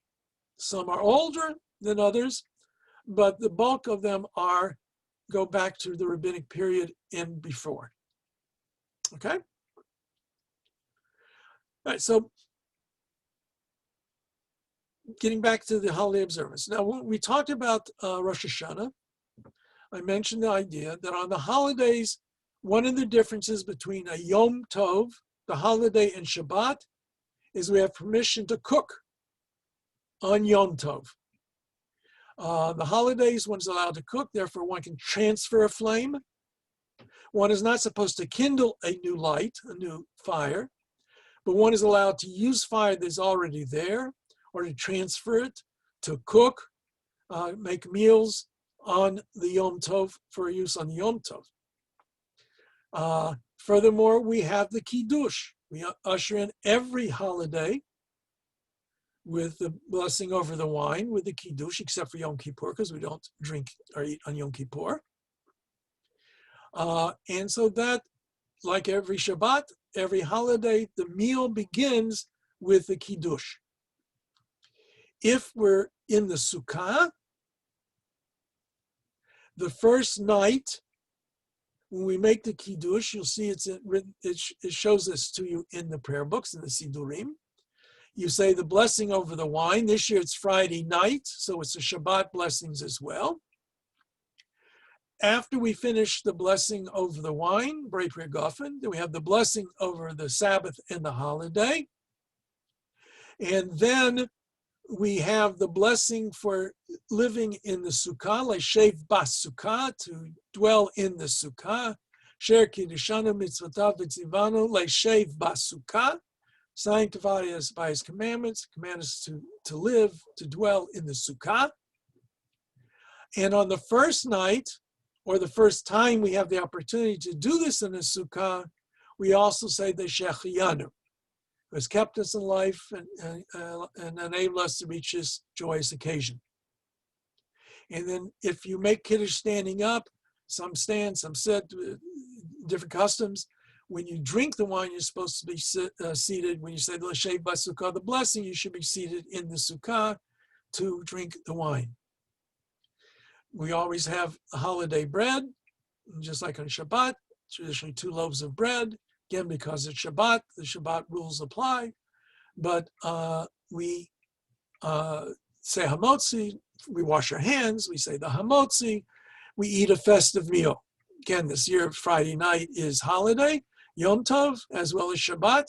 Some are older than others, but the bulk of them go back to the rabbinic period and before. Okay? All right, so getting back to the holiday observance. Now, when we talked about Rosh Hashanah, I mentioned the idea that on the holidays, one of the differences between a Yom Tov, the holiday, and Shabbat is we have permission to cook on Yom Tov. The holidays, one is allowed to cook, therefore one can transfer a flame. One is not supposed to kindle a new light, a new fire, but one is allowed to use fire that's already there or to transfer it, to cook, make meals on the Yom Tov for use on the Yom Tov. Furthermore, we have the Kiddush. We usher in every holiday with the blessing over the wine, with the Kiddush, except for Yom Kippur, because we don't drink or eat on Yom Kippur. And so that, like every Shabbat, every holiday, the meal begins with the Kiddush. If we're in the Sukkah, the first night, when we make the Kiddush, you'll see it shows this to you in the prayer books, in the Sidurim. You say the blessing over the wine. This year it's Friday night, so it's the Shabbat blessings as well. after we finish the blessing over the wine, Breit Gofen, then we have the blessing over the Sabbath and the holiday. And then we have the blessing for living in the Sukkah, Leshev bas Sukkah, to dwell in the Sukkah. Sher Kiddushanu mitzvotav v'tzivanu Leshev bas Sukkah, sanctified us by his commandments, command us to live, to dwell in the Sukkah. And on the first night, or the first time we have the opportunity to do this in the Sukkah, we also say the Shechianu, who has kept us in life and enabled us to reach this joyous occasion. And then if you make Kiddush standing up, some stand, some sit, different customs. When you drink the wine, you're supposed to be seated. When you say the L'Shev Bas Sukkah, the blessing, you should be seated in the Sukkah to drink the wine. We always have a holiday bread, just like on Shabbat, traditionally 2 loaves of bread. Again, because it's Shabbat, the Shabbat rules apply. But we say hamotzi, we wash our hands, we say the hamotzi, we eat a festive meal. Again, this year, Friday night is holiday, Yom Tov, as well as Shabbat.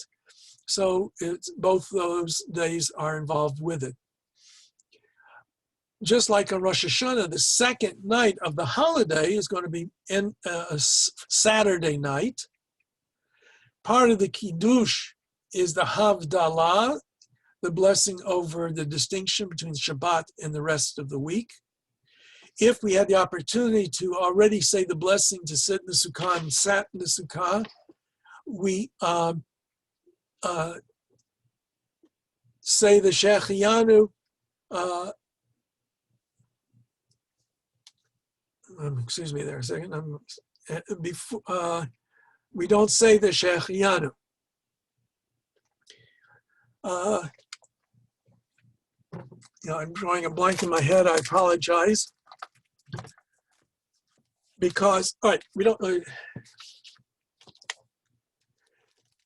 So both those days are involved with it. Just like on Rosh Hashanah, the second night of the holiday is going to be a Saturday night. Part of the Kiddush is the Havdalah, the blessing over the distinction between Shabbat and the rest of the week. If we had the opportunity to already say the blessing to sit in the Sukkah and sat in the Sukkah, we say the Shechianu. Excuse me there a second. We don't say the Shechianu. I'm drawing a blank in my head. I apologize. Because, all right,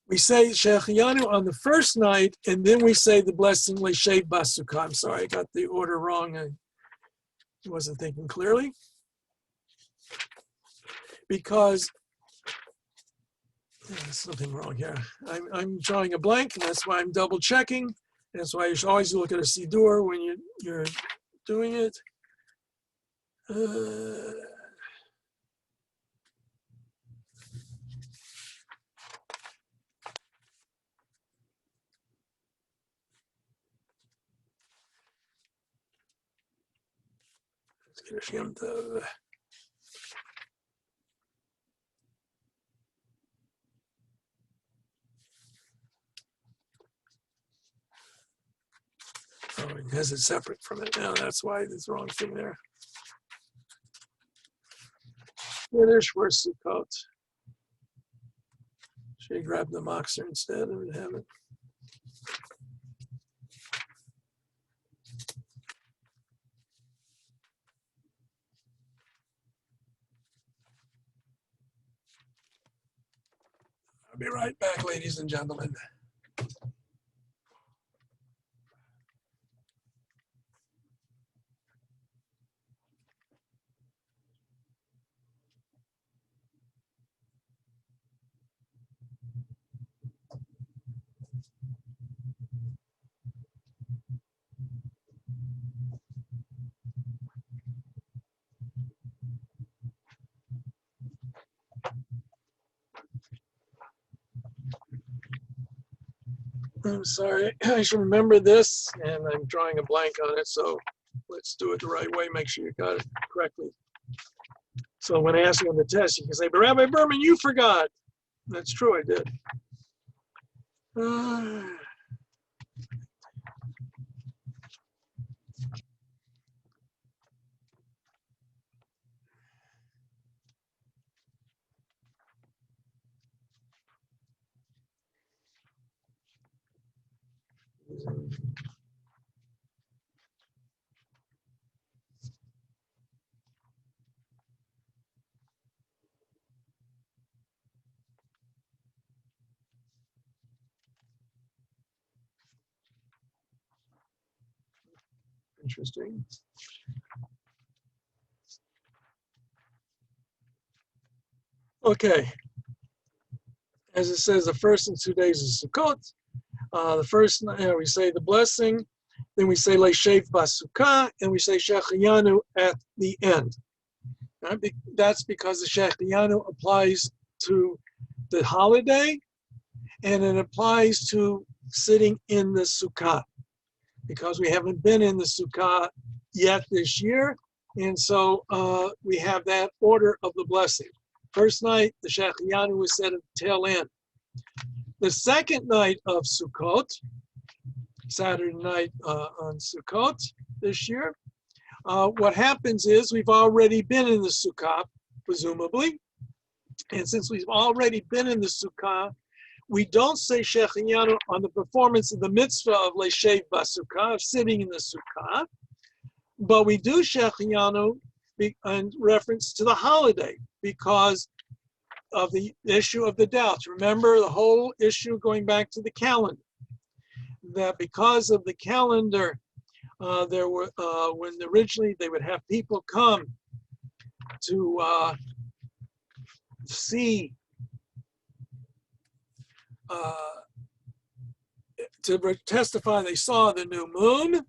we say Shechianu on the first night, and then we say the blessing L'Shev Bas Sukkah. I'm sorry, I got the order wrong. I wasn't thinking clearly. Because there's something wrong here. I'm drawing a blank, and that's why I'm double checking. That's why you should always look at a Siddur when you're doing it. Let's get a Oh, it has it separate from it now. That's why there's the wrong thing there. Finish for Sukkot. Should I grab the Moxer instead and have it? I'll be right back, ladies and gentlemen. I'm sorry, I should remember this, and I'm drawing a blank on it, so let's do it the right way, make sure you got it correctly. So when I ask you on the test, you can say, but Rabbi Berman, you forgot. That's true, I did. Interesting. Okay. As it says, the first and 2 days of Sukkot. The first night we say the blessing, then we say Leishev Basukah, and we say Shechayanu at the end. Right? That's because the Shechayanu applies to the holiday, and it applies to sitting in the Sukkah, because we haven't been in the Sukkah yet this year, and so we have that order of the blessing. First night, the Shechayanu was said at the tail end. The second night of Sukkot, Saturday night on Sukkot this year, what happens is we've already been in the Sukkah, presumably, and since we've already been in the Sukkah, we don't say Shechayanu on the performance of the mitzvah of Leishev Basukah, of sitting in the Sukkah, but we do Shechayanu in reference to the holiday because of the issue of the doubts. Remember the whole issue going back to the calendar, that because of the calendar, there were, when originally they would have people come to see, to testify they saw the new moon.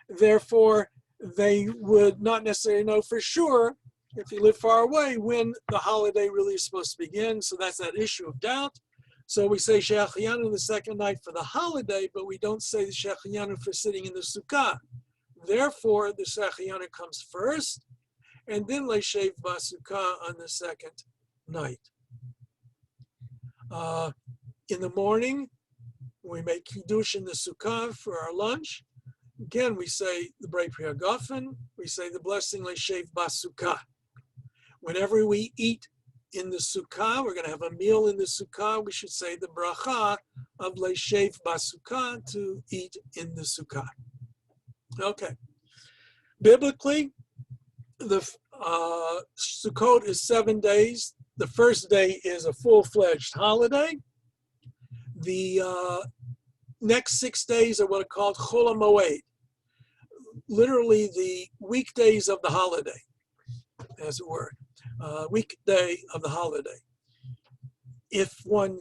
Therefore, they would not necessarily know for sure, if you live far away, when the holiday really is supposed to begin. So that's that issue of doubt. So we say Shechayanu the second night for the holiday, but we don't say the Shechayanu for sitting in the Sukkah. Therefore, the Shechayanu comes first, and then Leishev Basukah on the second night. In the morning, we make Kiddush in the Sukkah for our lunch. Again, we say the Brei Pri Hagafen, we say the blessing Leishev Basukah. Whenever we eat in the Sukkah, we're going to have a meal in the Sukkah, we should say the bracha of Leishev Basukah, to eat in the Sukkah. Okay. Biblically, the Sukkot is 7 days. The first day is a full-fledged holiday. The next 6 days are what are called Chol HaMoed, literally the weekdays of the holiday, as it were, weekday of the holiday. If one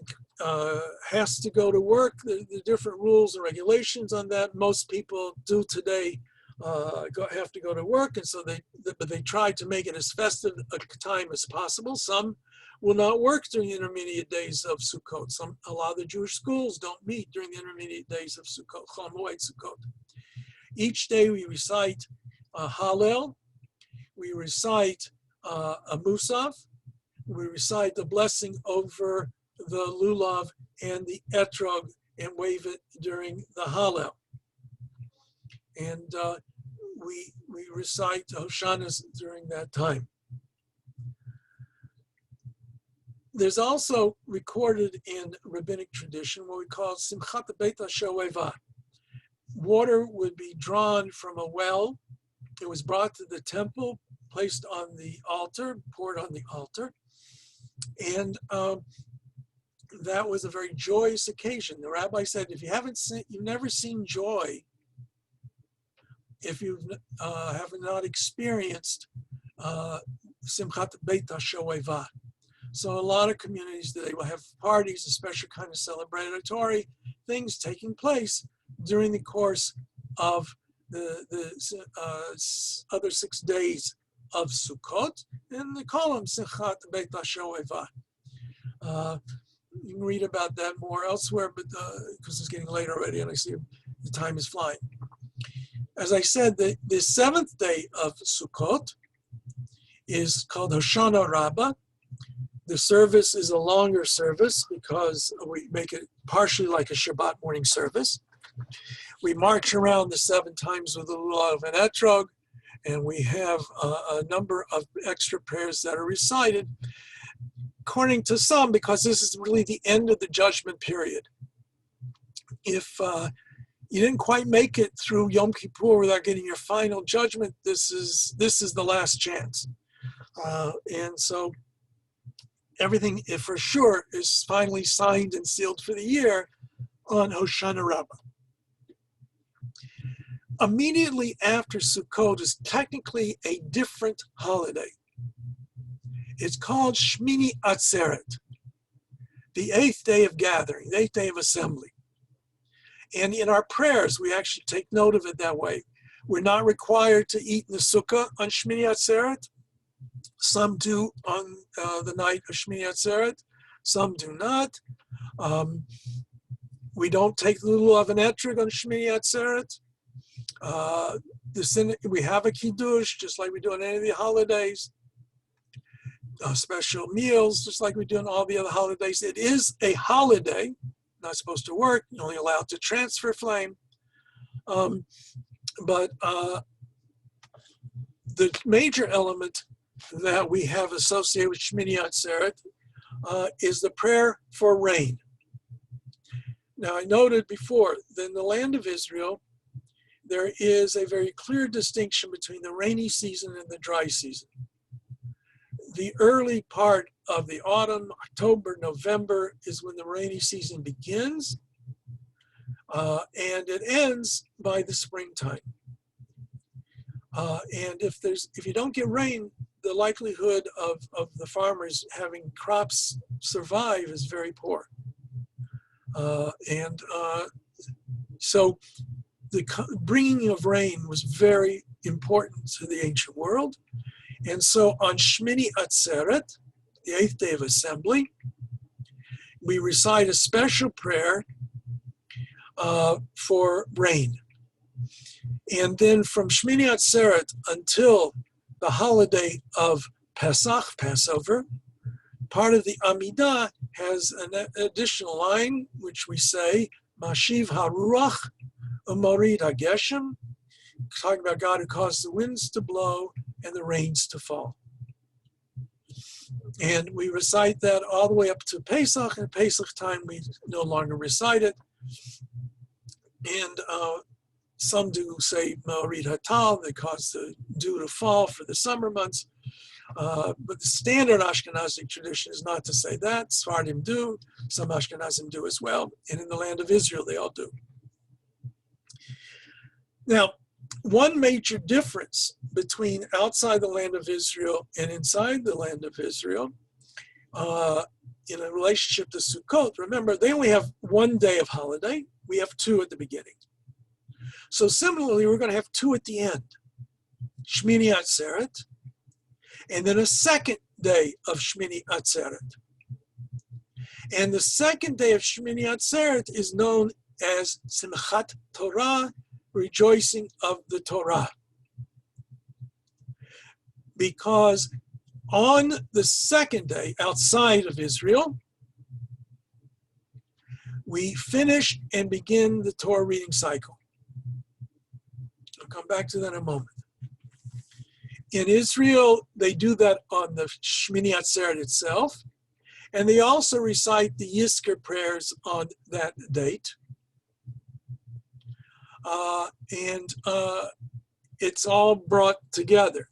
has to go to work, the different rules and regulations on that. Most people do today have to go to work, and so they try to make it as festive a time as possible. Some will not work during the intermediate days of Sukkot. A lot of the Jewish schools don't meet during the intermediate days of Sukkot, Chol Moed Sukkot. Each day we recite Hallel, we recite a Musaf, we recite the blessing over the Lulav and the Etrog and wave it during the Hallel. And we recite Hoshanas during that time. There's also recorded in rabbinic tradition what we call Simchat Beit HaShoeva. Water would be drawn from a well. It was brought to the temple, placed on the altar, poured on the altar. And that was a very joyous occasion. The rabbi said, if you've never seen joy, if you have not experienced Simchat Beit HaShoeva. So a lot of communities today will have parties, a special kind of celebratory things taking place during the course of the other 6 days of Sukkot, and they call them Simchat Beit HaShoeva. You can read about that more elsewhere, but because it's getting late already, and I see the time is flying. As I said, the seventh day of Sukkot is called Hoshana Rabbah. The service is a longer service because we make it partially like a Shabbat morning service. We march around the 7 times with the Lulav and Etrog, and we have a number of extra prayers that are recited, according to some, because this is really the end of the judgment period. If you didn't quite make it through Yom Kippur without getting your final judgment, this is the last chance. And so everything, if for sure, is finally signed and sealed for the year on Hoshana Rabbah. Immediately after Sukkot is technically a different holiday. It's called Shemini Azeret, the 8th day of gathering, the 8th day of assembly. And in our prayers, we actually take note of it that way. We're not required to eat in the sukkah on Shemini Atzeret. Some do on the night of Shemini Atzeret. Some do not. We don't take the lulav and etrog on Shemini Atzeret. We have a kiddush, just like we do on any of the holidays. Special meals, just like we do on all the other holidays. It is a holiday, not supposed to work. You're only allowed to transfer flame. But the major element that we have associated with Shemini Atzeret is the prayer for rain. Now, I noted before that in the land of Israel, there is a very clear distinction between the rainy season and the dry season. The early part of the autumn, October, November, is when the rainy season begins, and it ends by the springtime. And if you don't get rain, the likelihood of the farmers having crops survive is very poor. So the bringing of rain was very important to the ancient world. And so on Shemini Atzeret, the 8th day of assembly, we recite a special prayer for rain. And then from Shemini Atzeret until the holiday of Pesach, Passover, part of the Amidah has an additional line, which we say, Mashiv HaRuach Umorid HaGeshem, talking about God who caused the winds to blow and the rains to fall. And we recite that all the way up to Pesach. And Pesach time, we no longer recite it. And some do say Ma'orid Hatal, they cause the dew to fall for the summer months. But the standard Ashkenazic tradition is not to say that. Sephardim do, some Ashkenazim do as well. And in the land of Israel, they all do. Now, one major difference between outside the land of Israel and inside the land of Israel in a relationship to Sukkot, remember, they only have one day of holiday. We have two at the beginning. So similarly, we're going to have two at the end, Shemini Atzeret, and then a second day of Shemini Atzeret. And the second day of Shemini Atzeret is known as Simchat Torah, rejoicing of the Torah. Because on the second day, outside of Israel, we finish and begin the Torah reading cycle. I'll come back to that in a moment. In Israel, they do that on the Shemini Atzeret itself, and they also recite the Yizkor prayers on that date. It's all brought together.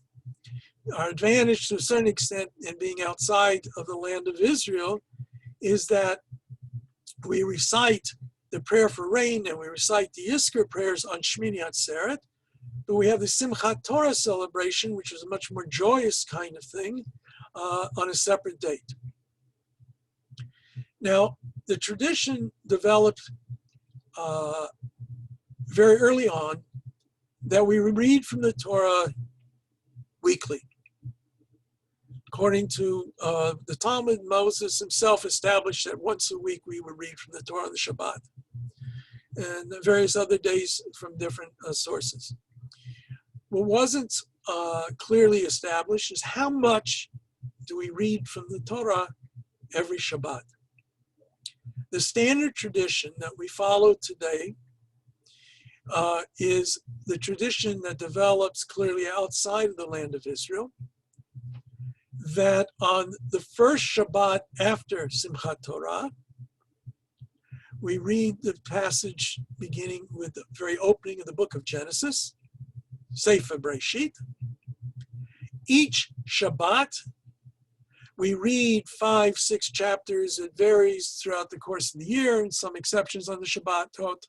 Our advantage to a certain extent in being outside of the land of Israel is that we recite the prayer for rain and we recite the Yizkor prayers on Shemini Atzeret, but we have the Simchat Torah celebration, which is a much more joyous kind of thing, on a separate date. Now, the tradition developed very early on that we read from the Torah weekly. According to the Talmud, Moses himself established that once a week we would read from the Torah on the Shabbat, and various other days from different sources. What wasn't clearly established is how much do we read from the Torah every Shabbat. The standard tradition that we follow today is the tradition that develops clearly outside of the land of Israel, that on the first Shabbat after Simchat Torah, we read the passage beginning with the very opening of the book of Genesis, Sefer Breshit. Each Shabbat, we read 5-6 chapters. It varies throughout the course of the year, and some exceptions on the Shabbatot.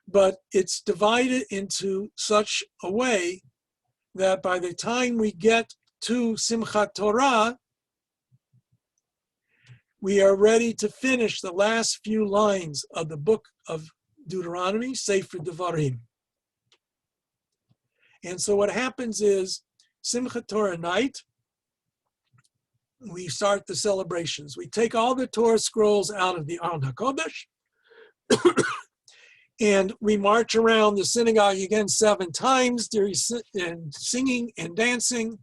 But it's divided into such a way that by the time we get to Simchat Torah, we are ready to finish the last few lines of the book of Deuteronomy, Sefer Devarim. And so what happens is, Simchat Torah night, we start the celebrations. We take all the Torah scrolls out of the Aron HaKodesh, and we march around the synagogue again 7 times, and singing and dancing.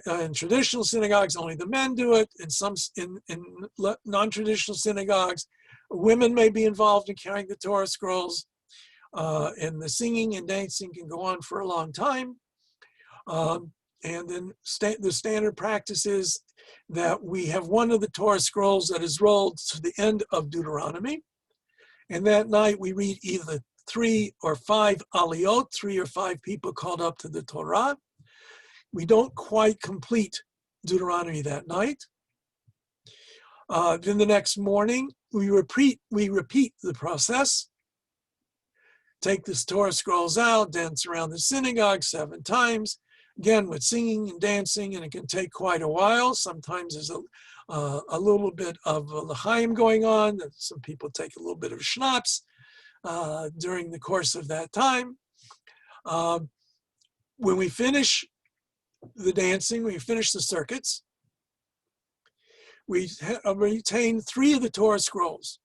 In traditional synagogues, only the men do it. In non-traditional synagogues, women may be involved in carrying the Torah scrolls, and the singing and dancing can go on for a long time. And then the standard practice is that we have one of the Torah scrolls that is rolled to the end of Deuteronomy. And that night we read either 3 or 5 aliyot, 3 or 5 people called up to the Torah. We don't quite complete Deuteronomy that night. Then the next morning, we repeat the process. Take the Torah scrolls out, dance around the synagogue 7 times, again with singing and dancing, and it can take quite a while. Sometimes there's a little bit of l'chaim going on. Some people take a little bit of schnapps during the course of that time. When we finish the dancing, we finish the circuits, we retain 3 of the Torah scrolls.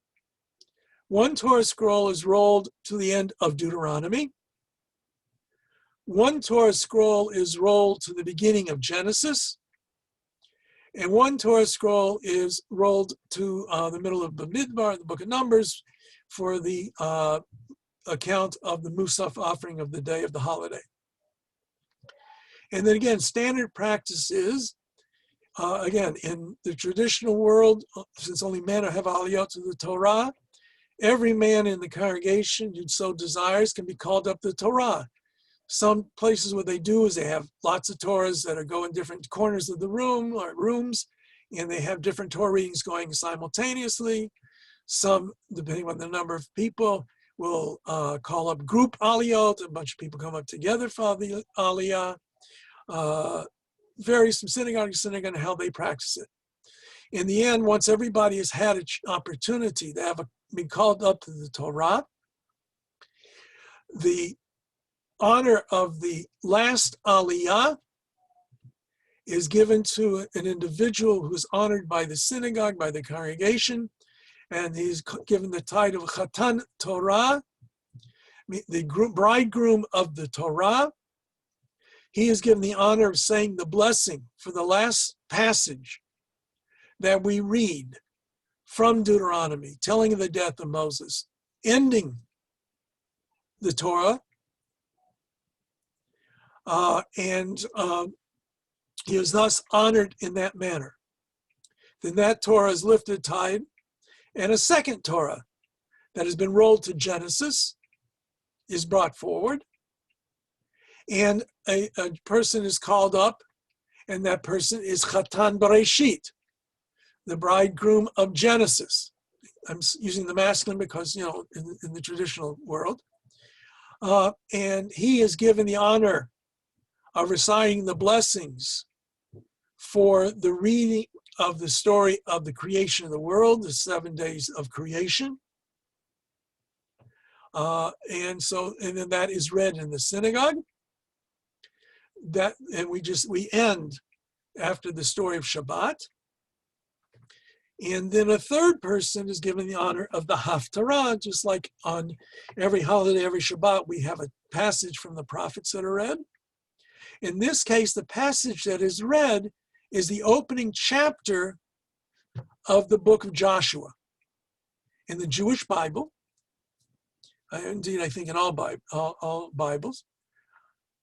1 Torah scroll is rolled to the end of Deuteronomy. 1 Torah scroll is rolled to the beginning of Genesis. And 1 Torah scroll is rolled to the middle of Bamidbar, the book of Numbers, for the account of the Musaf offering of the day of the holiday. And then again, standard practice is, again, in the traditional world, since only men have aliyot to the Torah, every man in the congregation who so desires can be called up to the Torah. Some places what they do is they have lots of Torahs that go in different corners of the room or rooms, and they have different Torah readings going simultaneously. Some, depending on the number of people, will call up group aliyot. A bunch of people come up together for the aliyah. Varies from synagogue to synagogue and how they practice it. In the end, once everybody has had an opportunity to be called up to the Torah, the honor of the last aliyah is given to an individual who's honored by the synagogue, by the congregation, and he's given the title of Chatan Torah, the bridegroom of the Torah. He is given the honor of saying the blessing for the last passage that we read from Deuteronomy, telling of the death of Moses, ending the Torah. He is thus honored in that manner. Then that Torah is lifted high, and a second Torah that has been rolled to Genesis is brought forward, and a person is called up, and that person is Chatan Bereshit, the bridegroom of Genesis. I'm using the masculine because, in the traditional world. And he is given the honor of reciting the blessings for the reading of the story of the creation of the world, the 7 days of creation. And then that is read in the synagogue. We end after the story of Shabbat. And then a third person is given the honor of the Haftarah, just like on every holiday, every Shabbat, we have a passage from the prophets that are read. In this case, the passage that is read is the opening chapter of the book of Joshua. In the Jewish Bible, indeed, I think in all Bibles,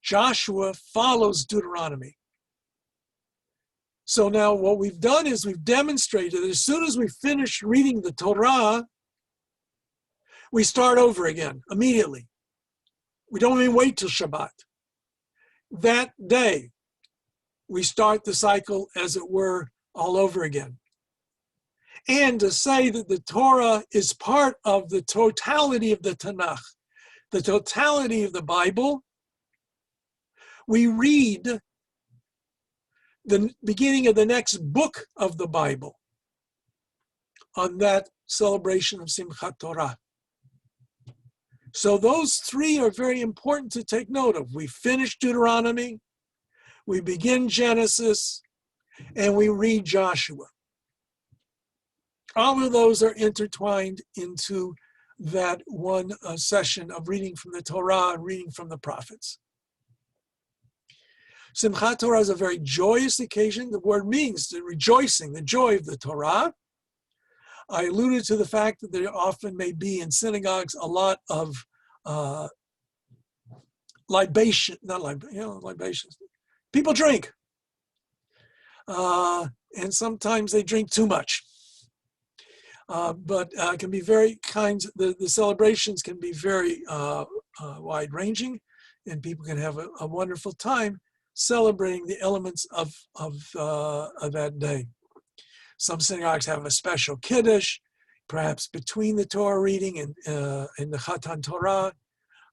Joshua follows Deuteronomy. So now what we've done is we've demonstrated that as soon as we finish reading the Torah, we start over again immediately. We don't even wait till Shabbat. That day, we start the cycle, as it were, all over again. And to say that the Torah is part of the totality of the Tanakh, the totality of the Bible, we read the beginning of the next book of the Bible on that celebration of Simchat Torah. So those three are very important to take note of. We finish Deuteronomy, we begin Genesis, and we read Joshua. All of those are intertwined into that one session of reading from the Torah and reading from the prophets. Simchat Torah is a very joyous occasion. The word means the rejoicing, the joy of the Torah. I alluded to the fact that there often may be in synagogues a lot of libations. People drink. And sometimes they drink too much. But it can be very kinds, the celebrations can be very wide ranging, and people can have a wonderful time celebrating the elements of that day. Some synagogues have a special kiddush, perhaps between the Torah reading and the Chatan Torah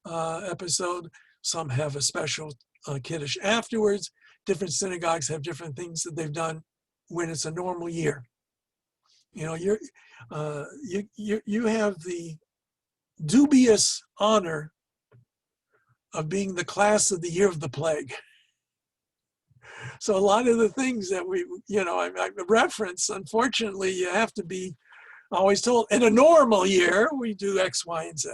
episode. Some have a special kiddush afterwards. Different synagogues have different things that they've done when it's a normal year. You know, you have the dubious honor of being the class of the year of the plague. So a lot of the things that I reference, unfortunately, you have to be always told, in a normal year, we do X, Y, and Z.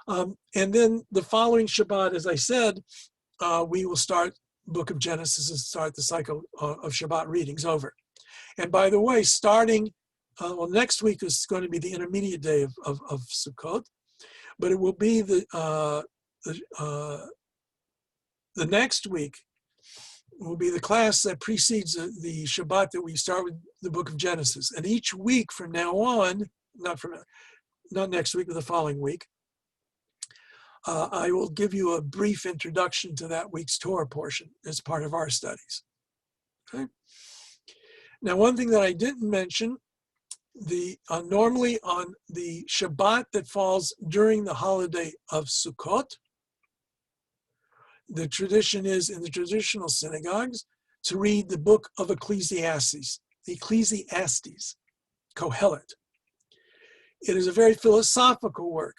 And then the following Shabbat, as I said, we will start Book of Genesis and start the cycle of Shabbat readings over. And by the way, starting, next week is going to be the intermediate day of Sukkot, but it will be the next week will be the class that precedes the Shabbat that we start with the Book of Genesis. And each week from now on, not next week, but the following week, I will give you a brief introduction to that week's Torah portion as part of our studies. Okay. Now, one thing that I didn't mention, normally on the Shabbat that falls during the holiday of Sukkot, the tradition is in the traditional synagogues to read the book of Ecclesiastes, Kohelet. It is a very philosophical work.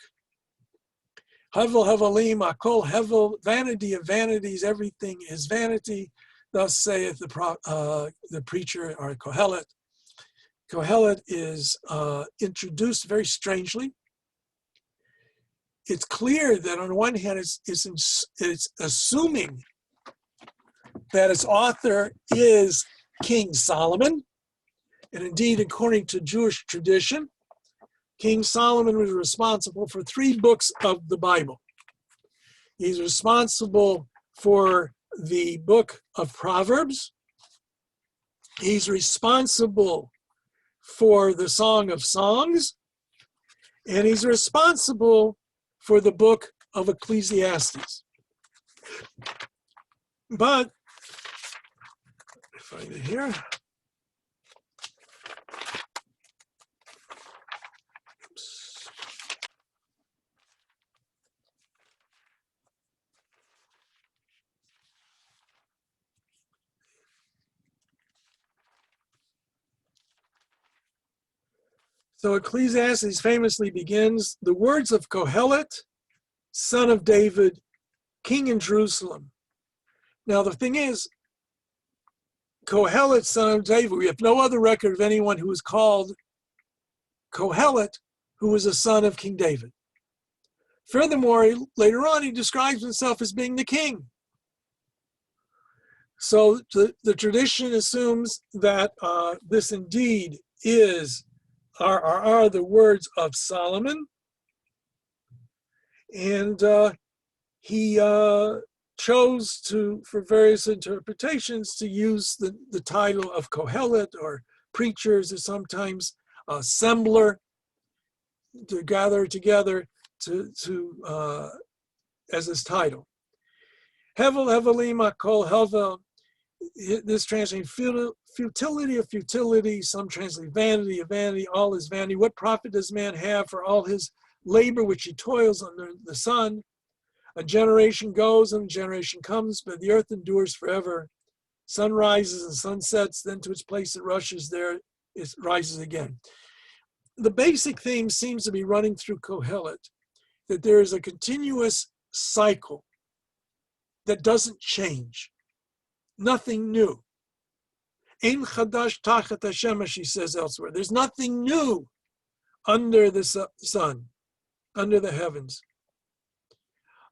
Hevel hevelim, akol hevel, vanity of vanities, everything is vanity. Thus saith the preacher, or Kohelet. Kohelet is introduced very strangely. It's clear that on one hand, it's assuming that its author is King Solomon. And indeed, according to Jewish tradition, King Solomon was responsible for 3 books of the Bible. He's responsible for the book of Proverbs. He's responsible for the Song of Songs. And he's responsible for the book of Ecclesiastes. But, find it here. So Ecclesiastes famously begins, the words of Kohelet, son of David, king in Jerusalem. Now the thing is, Kohelet, son of David, we have no other record of anyone who was called Kohelet, who was a son of King David. Furthermore, later on, he describes himself as being the king. So the tradition assumes that this indeed are the words of Solomon, and he chose for various interpretations to use the title of Kohelet, or preachers, or sometimes assembler, to gather together as his title. Hevel hevelim akol hevel. This translates futility of futility. Some translate vanity of vanity. All is vanity. What profit does man have for all his labor which he toils under the sun? A generation goes and a generation comes, but the earth endures forever. Sun rises and sun sets, then to its place it rushes, there it rises again. The basic theme seems to be running through Kohelet, that there is a continuous cycle that doesn't change, nothing new. Ein chadash tachat Hashem, she says elsewhere. There's nothing new under the sun, under the heavens.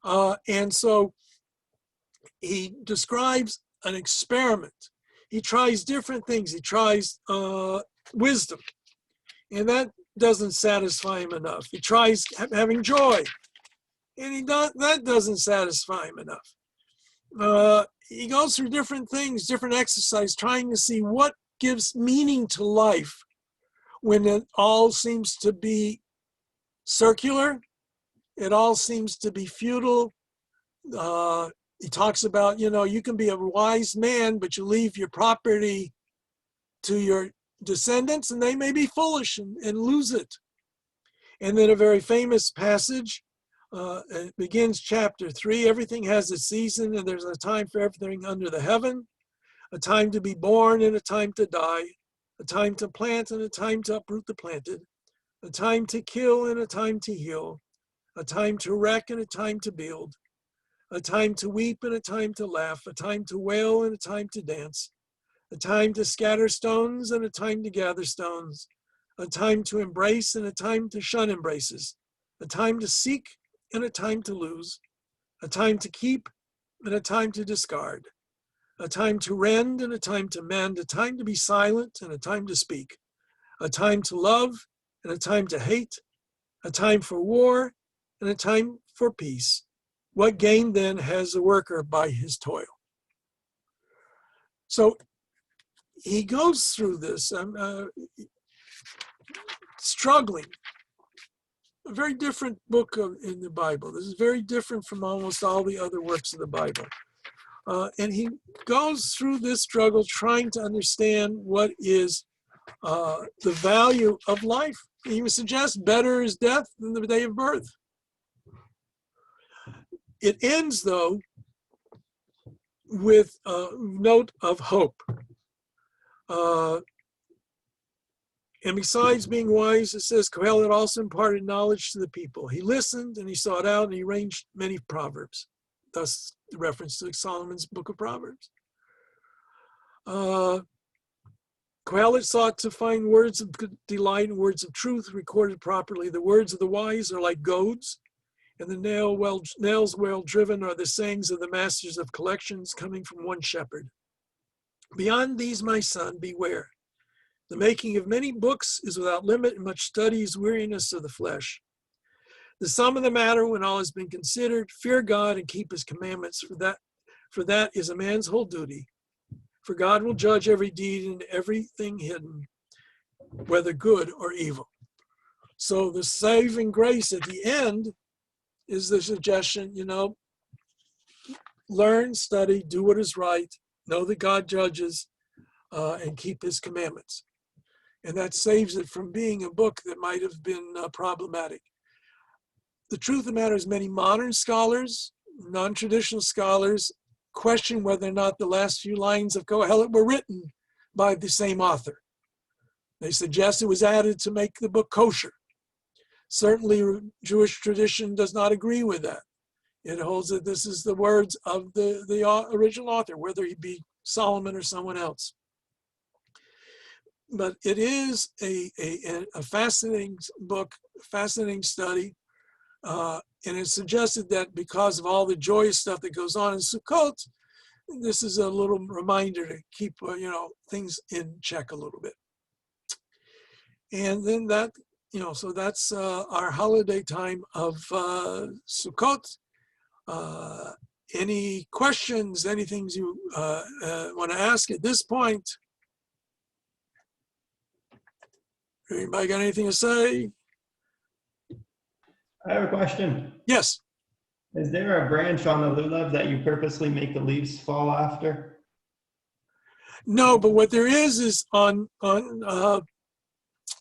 And so he describes an experiment. He tries different things. He tries wisdom, and that doesn't satisfy him enough. He tries having joy, and that doesn't satisfy him enough. He goes through different things, different exercise, trying to see what gives meaning to life when it all seems to be circular, it all seems to be futile. He talks about, you can be a wise man, but you leave your property to your descendants and they may be foolish and lose it. And then a very famous passage, it begins chapter 3, everything has its season and there's a time for everything under the heaven, a time to be born and a time to die, a time to plant and a time to uproot the planted, a time to kill and a time to heal, a time to wreck and a time to build, a time to weep and a time to laugh, a time to wail and a time to dance, a time to scatter stones and a time to gather stones, a time to embrace and a time to shun embraces, a time to seek and a time to lose, a time to keep and a time to discard, a time to rend and a time to mend, a time to be silent and a time to speak, a time to love and a time to hate, a time for war and a time for peace. What gain then has the worker by his toil? So he goes through this, struggling. A very different book in the Bible. This is very different from almost all the other works of the Bible. And he goes through this struggle trying to understand what is the value of life. He even suggests better is death than the day of birth. It ends, though, with a note of hope. And besides being wise, it says, Kohelet also imparted knowledge to the people. He listened and he sought out and he arranged many proverbs. Thus, the reference to Solomon's book of Proverbs. Kohelet sought to find words of delight and words of truth recorded properly. The words of the wise are like goads, and the nails well driven are the sayings of the masters of collections coming from one shepherd. Beyond these, my son, beware. The making of many books is without limit, and much study is weariness of the flesh. The sum of the matter, when all has been considered, fear God and keep his commandments, for that is a man's whole duty. For God will judge every deed and everything hidden, whether good or evil. So the saving grace at the end is the suggestion, learn, study, do what is right, know that God judges, and keep his commandments. And that saves it from being a book that might have been problematic. The truth of the matter is many modern scholars, non-traditional scholars, question whether or not the last few lines of Kohelet were written by the same author. They suggest it was added to make the book kosher. Certainly, Jewish tradition does not agree with that. It holds that this is the words of the original author, whether he be Solomon or someone else. But it is a fascinating book, fascinating study. And it's suggested that because of all the joyous stuff that goes on in Sukkot, this is a little reminder to keep, things in check a little bit. And then that, so that's our holiday time of Sukkot. Any questions, anything you want to ask at this point? Anybody got anything to say? I have a question. Yes. Is there a branch on the lulav that you purposely make the leaves fall after? No, but what there is on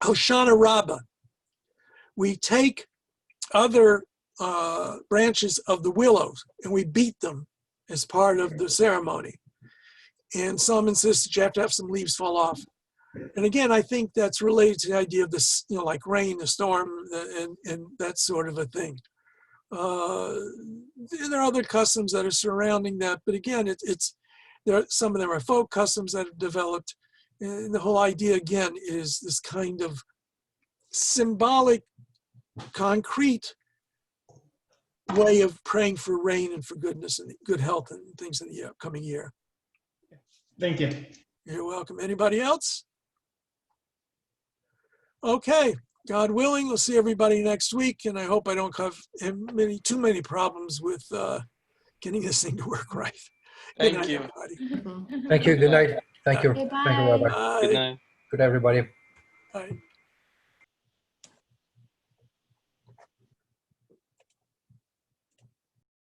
Hoshana Rabbah, we take other branches of the willows and we beat them as part of the ceremony. and some insist that you have to have some leaves fall off. And again, I think that's related to the idea of this, you know, like rain, the storm, and that sort of a thing. There are other customs that are surrounding that, but again, some of them are folk customs that have developed. And the whole idea, again, is this kind of symbolic, concrete way of praying for rain and for goodness and good health and things in the upcoming year. Thank you. You're welcome. Anybody else? Okay, God willing, we'll see everybody next week, and I hope I don't have too many problems with getting this thing to work right. Good Thank night, you. everybody. Thank you. Good night. Thank you. Okay, Thank you, Rabbi. bye. Good Bye. night. Good everybody. Bye.